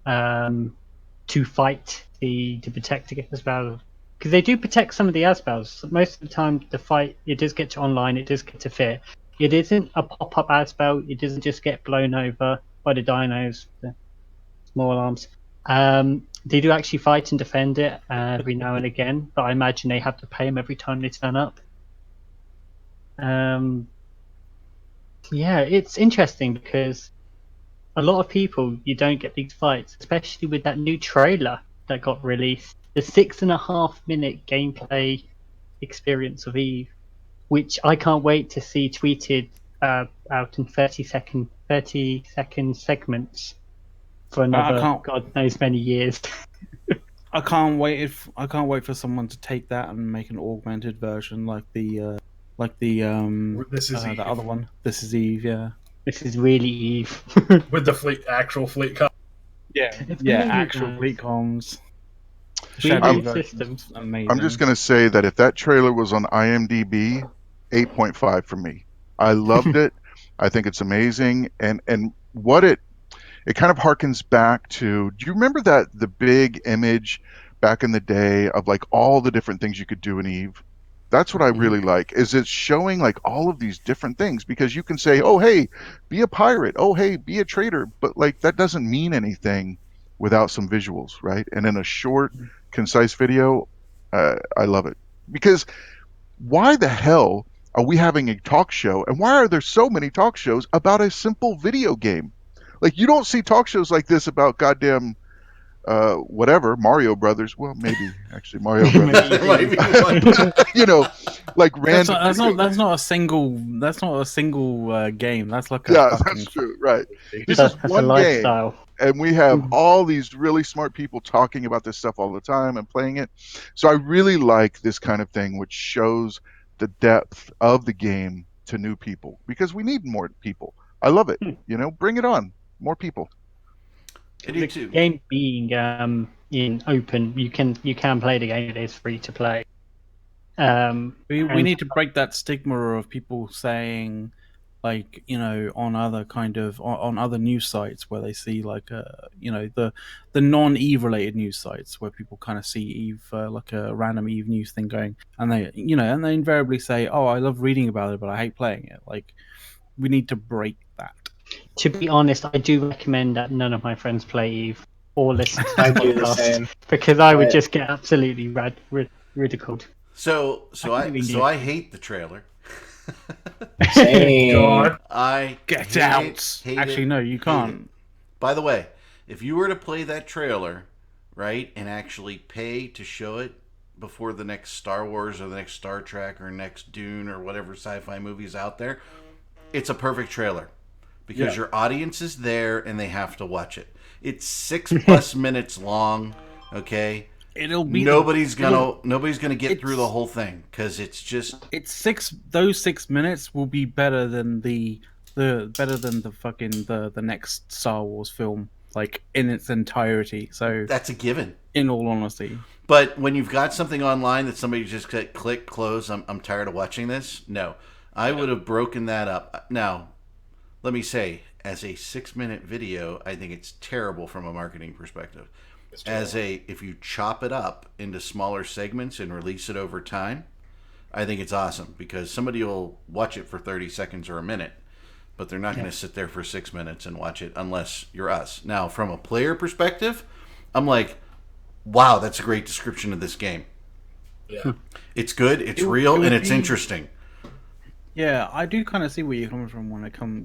to fight to protect against Asbel. Because they do protect some of the Asbels. Most of the time, the fight, it does get to online, it does get to fit. It isn't a pop-up Asbel, it doesn't just get blown over by the dinos, the small arms. They do actually fight and defend it every now and again, but I imagine they have to pay them every time they turn up. Yeah, it's interesting because a lot of people, you don't get these fights, especially with that new trailer that got released. The 6.5 minute gameplay experience of Eve, which I can't wait to see tweeted out in 30-second segments for another can't- God knows many years. I can't wait for someone to take that and make an augmented version like the This is the Eve. other one. This is Eve, yeah. This is really Eve. With the actual fleet cut. Yeah, It's yeah, amazing, actual guys. fleet comms. Really Shadow good version's system. amazing. I'm just going to say that if that trailer was on IMDb, 8.5 for me. I loved it. I think it's amazing, and what it kind of harkens back to. Do you remember that the big image back in the day of like all the different things you could do in Eve? That's what I really like. Is it's showing like all of these different things, because you can say, "Oh, hey, be a pirate. Oh, hey, be a trader," but like that doesn't mean anything without some visuals, right? And in a short, concise video, I love it, because why the hell are we having a talk show, and why are there so many talk shows about a simple video game? Like, you don't see talk shows like this about goddamn whatever, Mario Brothers. Well, maybe actually Mario Brothers. There might be one. You know, like That's random. not a single game. That's like a Yeah, fucking that's true. Right. This That's is a one game, lifestyle. and we have all these really smart people talking about this stuff all the time and playing it. So I really like this kind of thing, which shows the depth of the game to new people, because we need more people. I love it. You know, bring it on, more people. I The do too. game being in open, you can play the game. It is free to play. We And- need to break that stigma of people saying, like, you know, on other news sites where they see like you know, the non-Eve related news sites where people kind of see Eve like a random Eve news thing going, and they invariably say, "Oh, I love reading about it, but I hate playing it." Like, we need to break that. To be honest, I do recommend that none of my friends play Eve or listen to I the do the podcast, same. because I would Right. just get absolutely ridiculed. So I can't even I hate the trailer. Same. God. I Get hate out! it, hate Actually, it, no, you hate can't. it. By the way, if you were to play that trailer, right, and actually pay to show it before the next Star Wars or the next Star Trek or next Dune or whatever sci-fi movies out there, it's a perfect trailer, because your audience is there and they have to watch it. It's 6+ minutes long. Okay, It'll be nobody's gonna get through it's- the whole thing, because it's just those 6 minutes will be better than the fucking the next Star Wars film, like in its entirety. So that's a given. in all honesty, But when you've got something online that somebody just click, close, I'm tired of watching this. No, I would have broken that up. Now, let me say, as a 6-minute video, I think it's terrible from a marketing perspective. If you chop it up into smaller segments and release it over time, I think it's awesome, because somebody will watch it for 30 seconds or a minute, but they're not going to sit there for 6 minutes and watch it unless you're us. Now, from a player perspective, I'm like, wow, that's a great description of this game. Yeah. It's good, it's It real, would and it's be- interesting. yeah, I do kind of see where you're coming from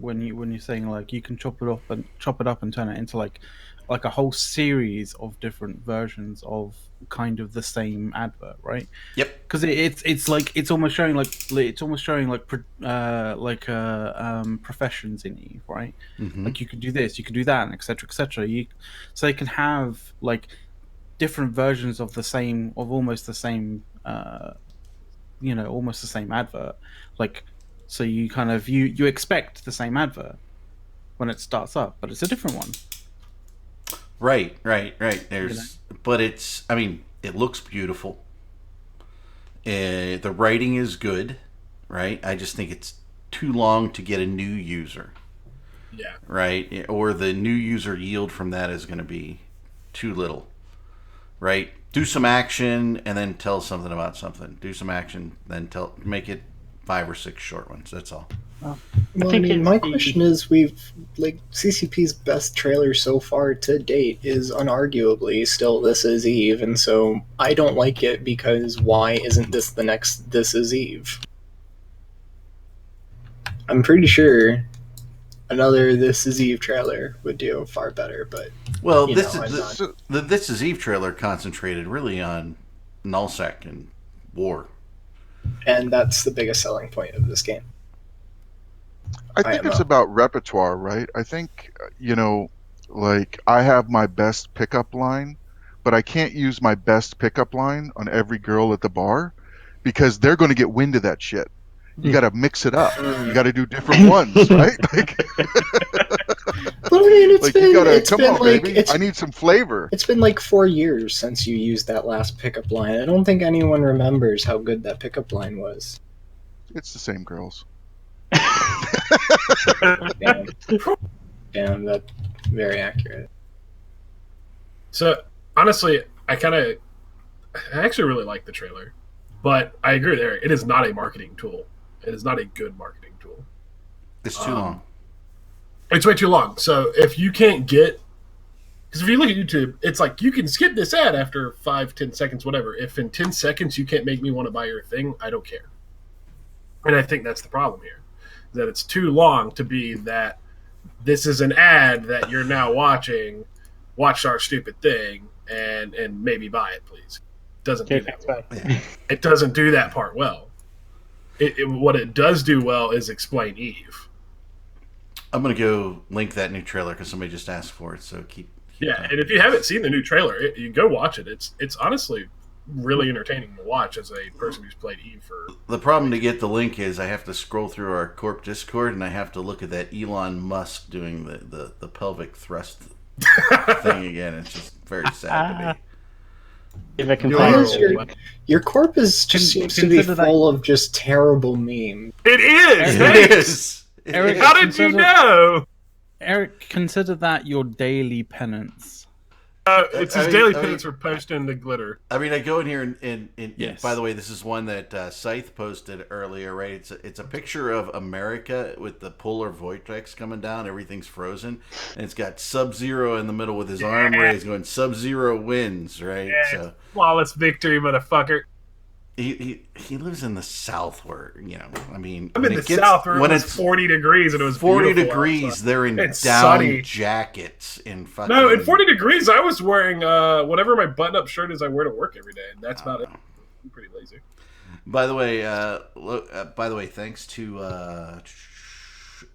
when you're saying like you can chop it up and turn it into like a whole series of different versions of kind of the same advert, right? Yep. Because it's almost showing professions in Eve, right? Mhm. Like, you could do this, you could do that, and etc. etc. So they can have like different versions of almost the same almost the same advert. Like, so you kind of you expect the same advert when it starts up, but it's a different one. Right. But it looks beautiful. The writing is good, right? I just think it's too long to get a new user, Yeah. right? Or the new user yield from that is going to be too little, right? Do some action and then tell something about something. Do some action, then make it 5 or 6 short ones. That's all. Well, I think mean, it's my the- question is, CCP's best trailer so far to date is unarguably still This Is Eve, and so I don't like it because why isn't this the next This Is Eve? I'm pretty sure another This Is Eve trailer would do far better, but Well, You this know, I'm is not- the This Is Eve trailer concentrated really on nullsec and war. and that's the biggest selling point of this game. I think it's IMO. about repertoire, right? I think, like, I have my best pickup line, but I can't use my best pickup line on every girl at the bar because they're going to get wind of that shit. You got to mix it up. You got to do different ones, right? Like, But I mean, it's like been, you got to it's come been on, like, baby. I need some flavor. it's been like 4 years since you used that last pickup line. I don't think anyone remembers how good that pickup line was. It's the same girls. Damn, damn, that's very accurate. So honestly, I actually really like the trailer, but I agree with Eric. It is not a marketing tool. It is not a good marketing tool. It's too long. It's way too long. So if you can't get, because if you look at YouTube, it's like you can skip this ad after 5-10 seconds, whatever. If in 10 seconds you can't make me want to buy your thing, I don't care. And I think that's the problem here, that it's too long to be that this is an ad that you're now watching. Watch our stupid thing and maybe buy it, please. Doesn't do that well. It doesn't do that part well. What it does do well is explain Eve. I'm gonna go link that new trailer because somebody just asked for it. So keep Yeah, going. and if you haven't seen the new trailer, you go watch it. It's honestly really entertaining to watch as a person who's played Eve for. The problem to get the link is I have to scroll through our Corp Discord and I have to look at that Elon Musk doing the pelvic thrust thing again. It's just very sad to me. If I can You're find Why is right. your, your corp just seems to be Consider that- full of just terrible memes. It is. It Thanks. is. Eric, How did you know? Eric, consider that your daily penance. It's his I mean- daily I mean- penance for posting the glitter. I mean, I go in here and Yes. by the way, this is one that Scythe posted earlier, right? It's a picture of America with the polar vortex coming down. Everything's frozen, and it's got Sub-Zero in the middle with his arm raised, going Sub-Zero wins, right? Yeah. So Flawless victory, motherfucker. he lives in the South, where I mean, I'm when in it the gets- South where it when was it's 40 degrees and it was 40 beautiful degrees, outside. they're in It's down sunny. jackets in fucking. No, in 40 degrees, I was wearing whatever my button-up shirt is I wear to work every day, and that's about it. I'm pretty lazy. By the way, thanks to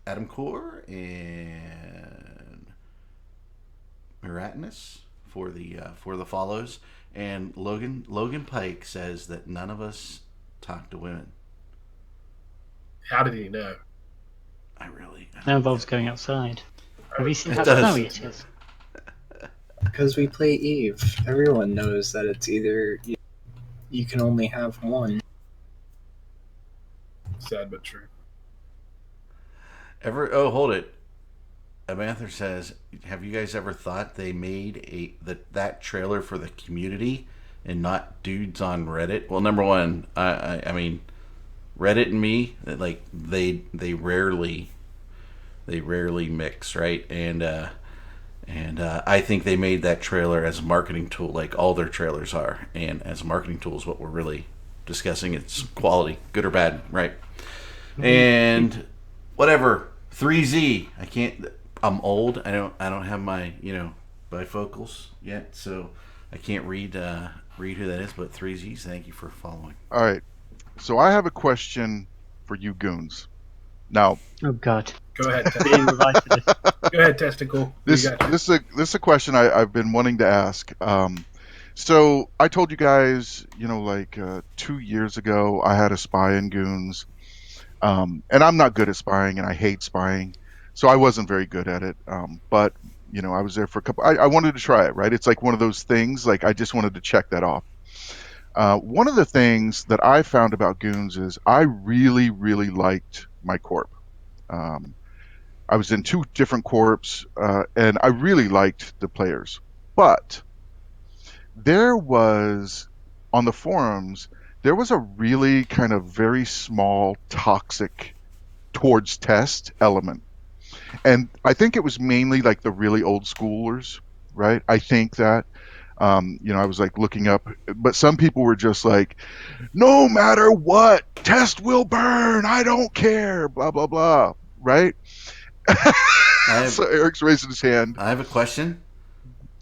Adam Core and Miratinus for the follows, and Logan Pike says that none of us talk to women. How did he know? That involves going outside. Have you seen It how does. snowy it is? Because we play Eve. Everyone knows that it's either you can only have one. Sad but true. Hold it. Amanther says, have you guys ever thought they made that trailer for the community and not dudes on Reddit? Well, number one, I mean, Reddit and me, like they rarely mix, right? And I think they made that trailer as a marketing tool, like all their trailers are, and as a marketing tool is what we're really discussing. It's quality, good or bad, right? And whatever, 3Z. I'm old. I don't have my bifocals yet, so I can't read who that is. But 3Z's, thank you for following. All right. So I have a question for you goons. Now, Oh God. Go ahead, We Testicle. didn't revise for this. Go ahead, Testicle. this You got it. this is a question I've been wanting to ask. So I told you guys, 2 years ago, I had a spy in Goons, and I'm not good at spying, and I hate spying, so I wasn't very good at it. But I was there for a couple. I wanted to try it, right? It's like one of those things. Like I just wanted to check that off. One of the things that I found about Goons is I really, really liked my corp. I was in 2 different corps, and I really liked the players. But there was, on the forums, there was a really kind of very small toxic towards test element. And I think it was mainly like the really old schoolers, right? I think that, I was like looking up, but some people were just like, no matter what, test will burn. I don't care, blah, blah, blah, right? So Eric's raising his hand. I have a question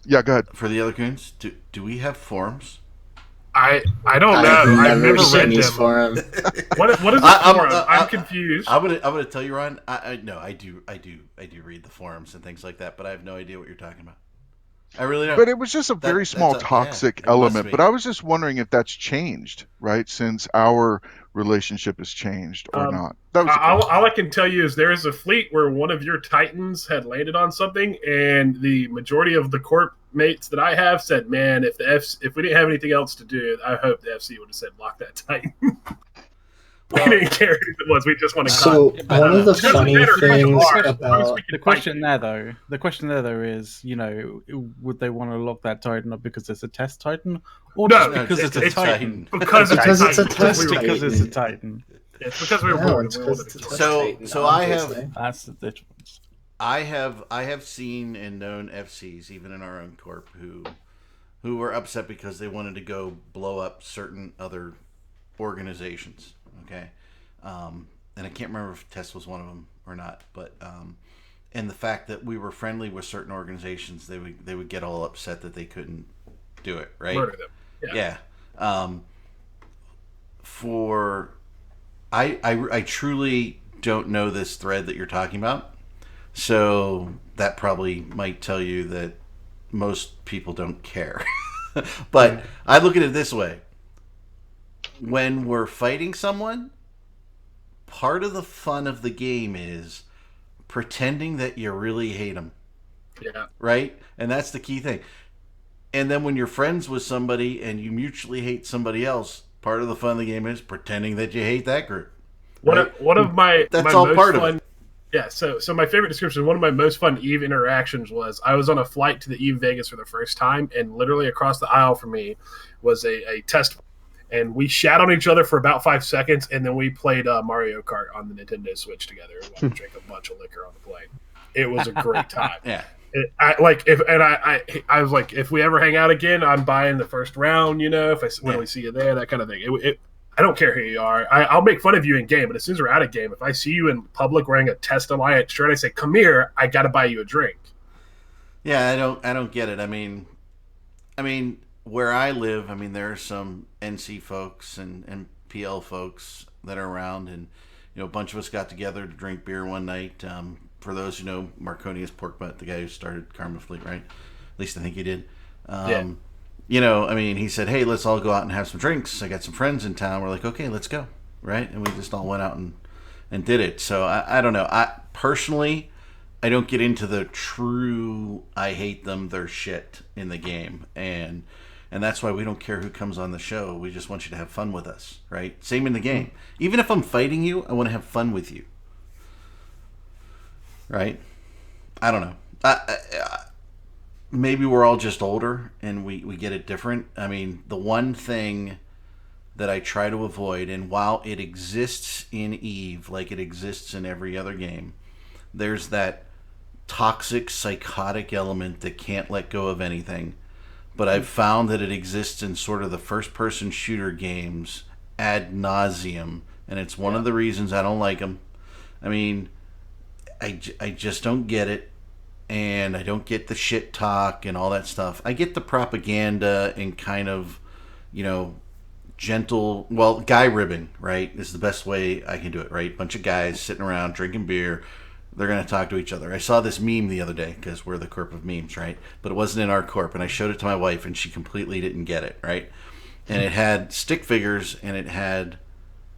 Yeah, go ahead. for the other goons. Do we have forums? I don't I've know. I've never never seen read these them. forum. What is a I'm- forum? I'm confused. I'm gonna tell you, Ron. No, I do read the forums and things like that, but I have no idea what you're talking about. I really don't. But it was just a very small that's toxic it must element. be. But I was just wondering if that's changed, right? Since our relationship has changed or not. That was the question. All I can tell you is there is a fleet where one of your Titans had landed on something, and the majority of the corp mates that I have said, "Man, if we didn't have anything else to do, I hope the FC would have said block that Titan." We didn't care who it was. We just want to. So one of the Because funny better things cars. about The question there is, you know, would they want to lock that Titan up because it's a test Titan, or No, just because it's a Titan? Because Because it's a Titan. test We were- Because it's a Titan. It's because we were No, bored. it's and we 'cause wanted it's to a kill So- Titan, so I have- obviously. That's the difference. I have seen and known FCs, even in our own corp, who were upset because they wanted to go blow up certain other organizations. Okay, and I can't remember if Test was one of them or not, but and the fact that we were friendly with certain organizations, they would get all upset that they couldn't do it, right? murder them. Yeah. I truly don't know this thread that you're talking about. So that probably might tell you that most people don't care. But I look at it this way. When we're fighting someone, part of the fun of the game is pretending that you really hate them. Yeah. Right? And that's the key thing. And then when you're friends with somebody and you mutually hate somebody else, part of the fun of the game is pretending that you hate that group. Right? One of my That's my all most part of fun, it. Yeah, so my favorite description, one of my most fun Eve interactions was I was on a flight to the Eve Vegas for the first time, and literally across the aisle from me was a test, and we shat on each other for about 5 seconds, and then we played Mario Kart on the Nintendo Switch together and drank a bunch of liquor on the plane. It was a great time. Yeah. I was like, if we ever hang out again, I'm buying the first round. You know, when we see you there, that kind of thing. I don't care who you are. I'll make fun of you in game, but as soon as we're out of game, if I see you in public wearing a Test Alliance shirt, I say, "Come here, I got to buy you a drink." Yeah, I don't get it. I mean, where I live, there are some NC folks and PL folks that are around, and a bunch of us got together to drink beer one night. For those who know, Marconius Porkbutt, the guy who started Karma Fleet, right? At least I think he did. Yeah. He said, "Hey, let's all go out and have some drinks. I got some friends in town." We're like, "Okay, let's go," right? And we just all went out and did it. So I don't know. I personally, I don't get into the true I hate them, they're shit in the game, and that's why we don't care who comes on the show. We just want you to have fun with us, right? Same in the game. Even if I'm fighting you, I want to have fun with you, right? I don't know. Maybe we're all just older and we get it different. The one thing that I try to avoid, and while it exists in EVE like it exists in every other game, there's that toxic, psychotic element that can't let go of anything. But I've found that it exists in sort of the first-person shooter games ad nauseum, and it's one of the reasons I don't like them. I just don't get it. And I don't get the shit talk and all that stuff. I get the propaganda and kind of, gentle, guy ribbing, right? Is the best way I can do it, right? Bunch of guys sitting around drinking beer. They're going to talk to each other. I saw this meme the other day because we're the corp of memes, right? But it wasn't in our corp. And I showed it to my wife and she completely didn't get it, right? And it had stick figures and it had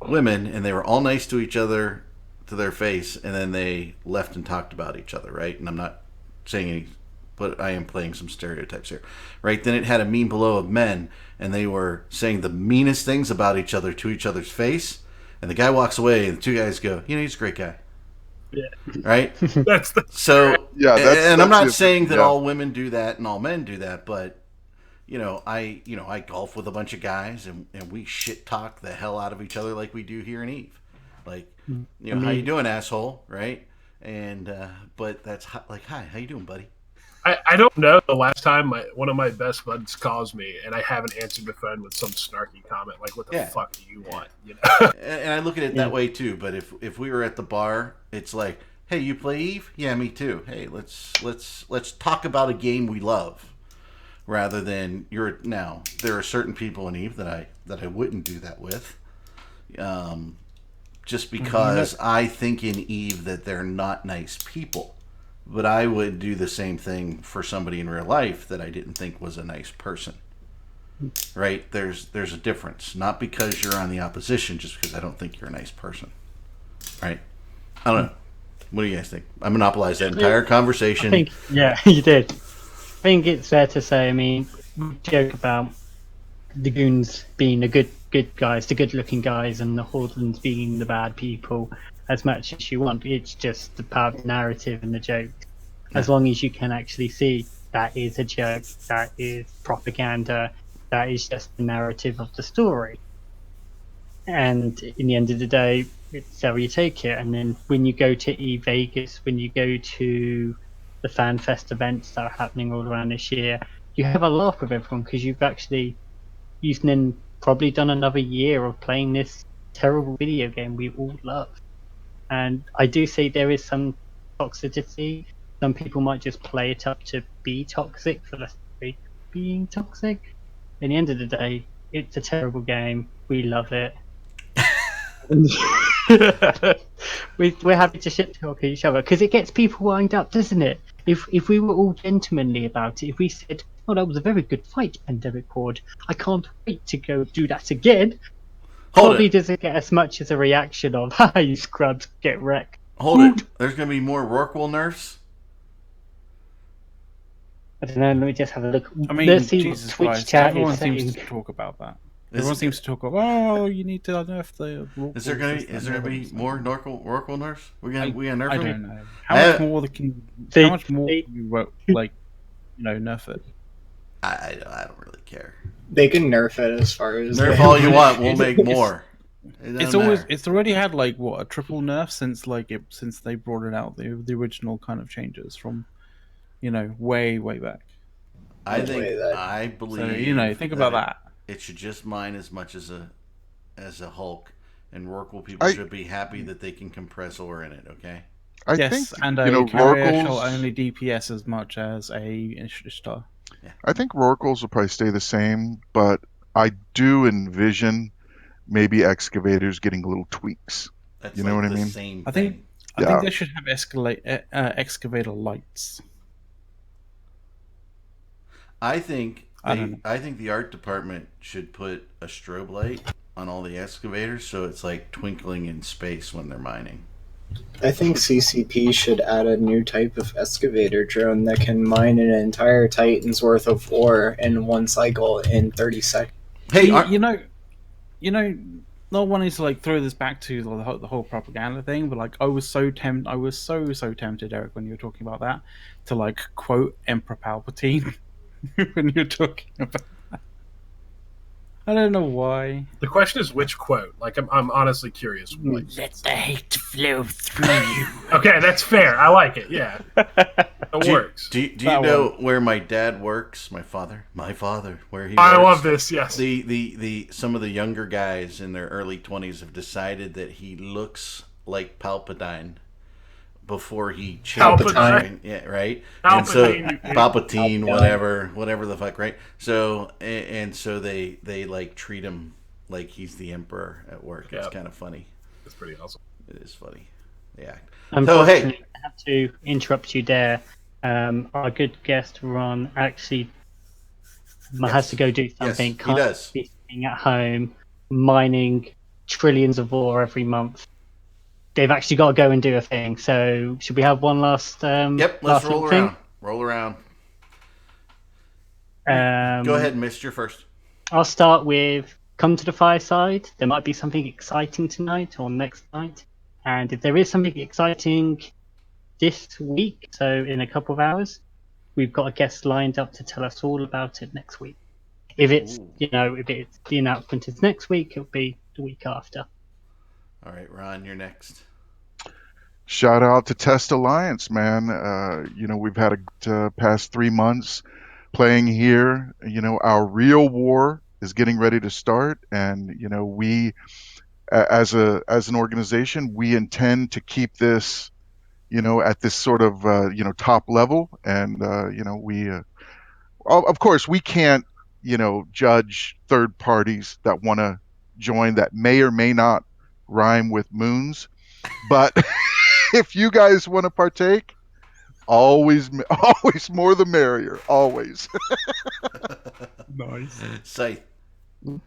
women and they were all nice to each other to their face. And then they left and talked about each other, right? And I'm not saying any, but I am playing some stereotypes here, right? Then it had a meme below of men, and they were saying the meanest things about each other to each other's face, and the guy walks away, and the two guys go, "He's a great guy." Yeah. Right? That's the So, Yeah, and I'm not that's saying that yeah. all women do that and all men do that, but I golf with a bunch of guys, and we shit talk the hell out of each other like we do here in EVE, like, how you doing, asshole, right? And but that's like, hi, how you doing, buddy? I don't know the last time one of my best buds calls me and I haven't answered the phone with some snarky comment like, "What the fuck do you want?" And I look at it that way too. But if we were at the bar, it's like, "Hey, you play EVE? Yeah, me too. Hey, let's talk about a game we love," rather than now. There are certain people in EVE that I wouldn't do that with. Just because I think in EVE that they're not nice people. but I would do the same thing for somebody in real life that I didn't think was a nice person. Right? There's a difference. Not because you're on the opposition, just because I don't think you're a nice person. Right? I don't know. What do you guys think? I monopolized that entire conversation. I think, yeah, you did. I think it's fair to say, I mean, we joke about the goons being the good guys, the good-looking guys, and the Hordlands being the bad people as much as you want. It's just the part of the narrative and the joke. As long as you can actually see that is a joke, that is propaganda, that is just the narrative of the story. And in the end of the day, it's how you take it. And then when you go to E-Vegas, when you go to the FanFest events that are happening all around this year, you have a laugh with everyone because you've then probably done another year of playing this terrible video game we all love. And I do say there is some toxicity. Some people might just play it up to be toxic for the sake of being toxic. At the end of the day, it's a terrible game. We love it. We're happy to shit talk each other because it gets people wind up, doesn't it? If we were all gentlemanly about it, if we said, "Oh, that was a very good fight, Pandemic Horde. I can't wait to go do that again," probably doesn't get as much as a reaction of "Ha, you scrubs, get wrecked." Hold it. There's going to be more Rorqual nerfs? I don't know. Let me just have a look. I mean, Let's see Jesus what Twitch Christ, chat everyone is seems saying. to talk about that. Everyone seems to talk about, oh, you need to nerf the. Is there going to be more Rorqual nerfs? We gonna nerf I them? don't know. How much more can you nerf it? I don't really care. They can nerf it as far as Nerf all you want. We'll make more. It's already had like what, a triple nerf since they brought it out, the original kind of changes from way back. I believe so think about that. It should just mine as much as a Hulk, and Rorqual people should be happy that they can compress ore in it. Okay. I think and a carrier shall only DPS as much as a Ishtar. Yeah. I think Rorquals will probably stay the same, but I do envision maybe excavators getting little tweaks. That's you know what I mean? Same I think they should have excavator lights. I think the art department should put a strobe light on all the excavators so it's like twinkling in space when they're mining. I think CCP should add a new type of excavator drone that can mine an entire Titan's worth of ore in one cycle in 30 seconds. Hey, not wanting to like throw this back to the whole propaganda thing, but like I was so tempted, Eric, when you were talking about that, to like quote Emperor Palpatine when you're talking about that. I don't know why. The question is which quote. Like, I'm honestly curious. Let the hate flow through you. Okay, that's fair. I like it. Yeah, it works. Do you know where my dad works? My father, where he. I works? love this. Yes. The some of the younger guys in their early 20s have decided that he looks like Palpatine before he changed. Palpatine. Yeah, right. Palpatine, and so Palpatine, whatever the fuck, right? So and so they like treat him like he's the emperor at work. It's kind of funny. That's pretty awesome. It is funny. Yeah. Unfortunately, I have to interrupt you there. Our good guest Ron actually has to go do something. Yes, he does. Be sitting at home mining trillions of ore every month. They've actually got to go and do a thing. So should we have one last? Yep. Let's roll around. Thing? Roll around. Go ahead, Mist. You're first. I'll start with come to the fireside. There might be something exciting tonight or next night. And if there is something exciting this week, so in a couple of hours, we've got a guest lined up to tell us all about it next week. If it's if it's the announcement is next week, it'll be the week after. All right, Ron, you're next. Shout out to Test Alliance, man. We've had a past 3 months playing here. Our real war is getting ready to start, and we, as an organization, we intend to keep this, at this sort of top level, and we, of course, we can't judge third parties that want to join that may or may not rhyme with moons, but if you guys want to partake, Always, always more the merrier. Always. Nice. Scythe. The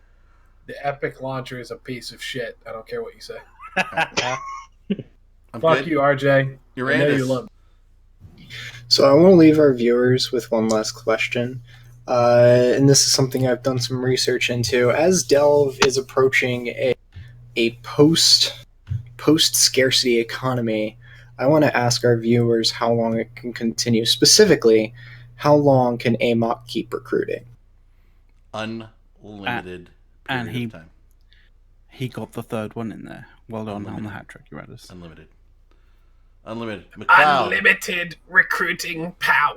Epic launcher is a piece of shit. I don't care what you say. I'm Fuck good. you, RJ. I know you love me. So I want to leave our viewers with one last question. And this is something I've done some research into. As Delve is approaching a post scarcity economy, I want to ask our viewers how long it can continue. Specifically, how long can AMOC keep recruiting? Unlimited and period of time. He got the third one in there. Well done on the hat trick, Eurydice. Unlimited. McLeod. Unlimited recruiting power.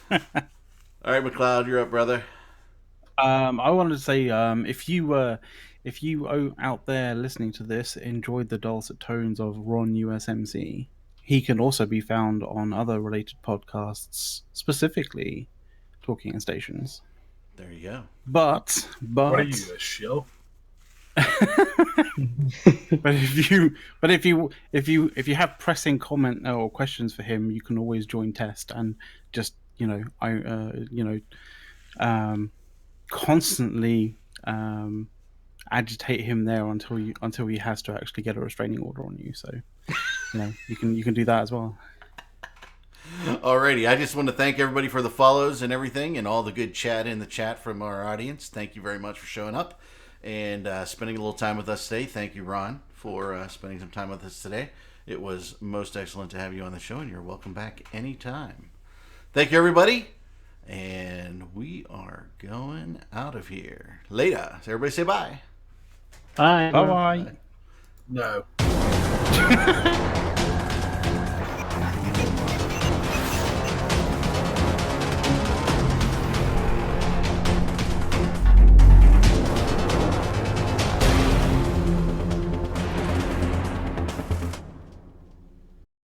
All right, McLeod, you're up, brother. I wanted to say, if you out there listening to this enjoyed the dulcet tones of Ron USMC, he can also be found on other related podcasts, specifically Talking in Stations. There you go. But What are you, a shill? but if you have pressing comment or questions for him, you can always join Test and just constantly agitate him there until he has to actually get a restraining order on you. So you can do that as well. Alrighty, I just want to thank everybody for the follows and everything, and all the good chat in the chat from our audience. Thank you very much for showing up and spending a little time with us today. Thank you, Ron, for spending some time with us today. It was most excellent to have you on the show, and you're welcome back anytime. Thank you, everybody, and we are going out of here. Later. So everybody say bye. Bye. Bye. No.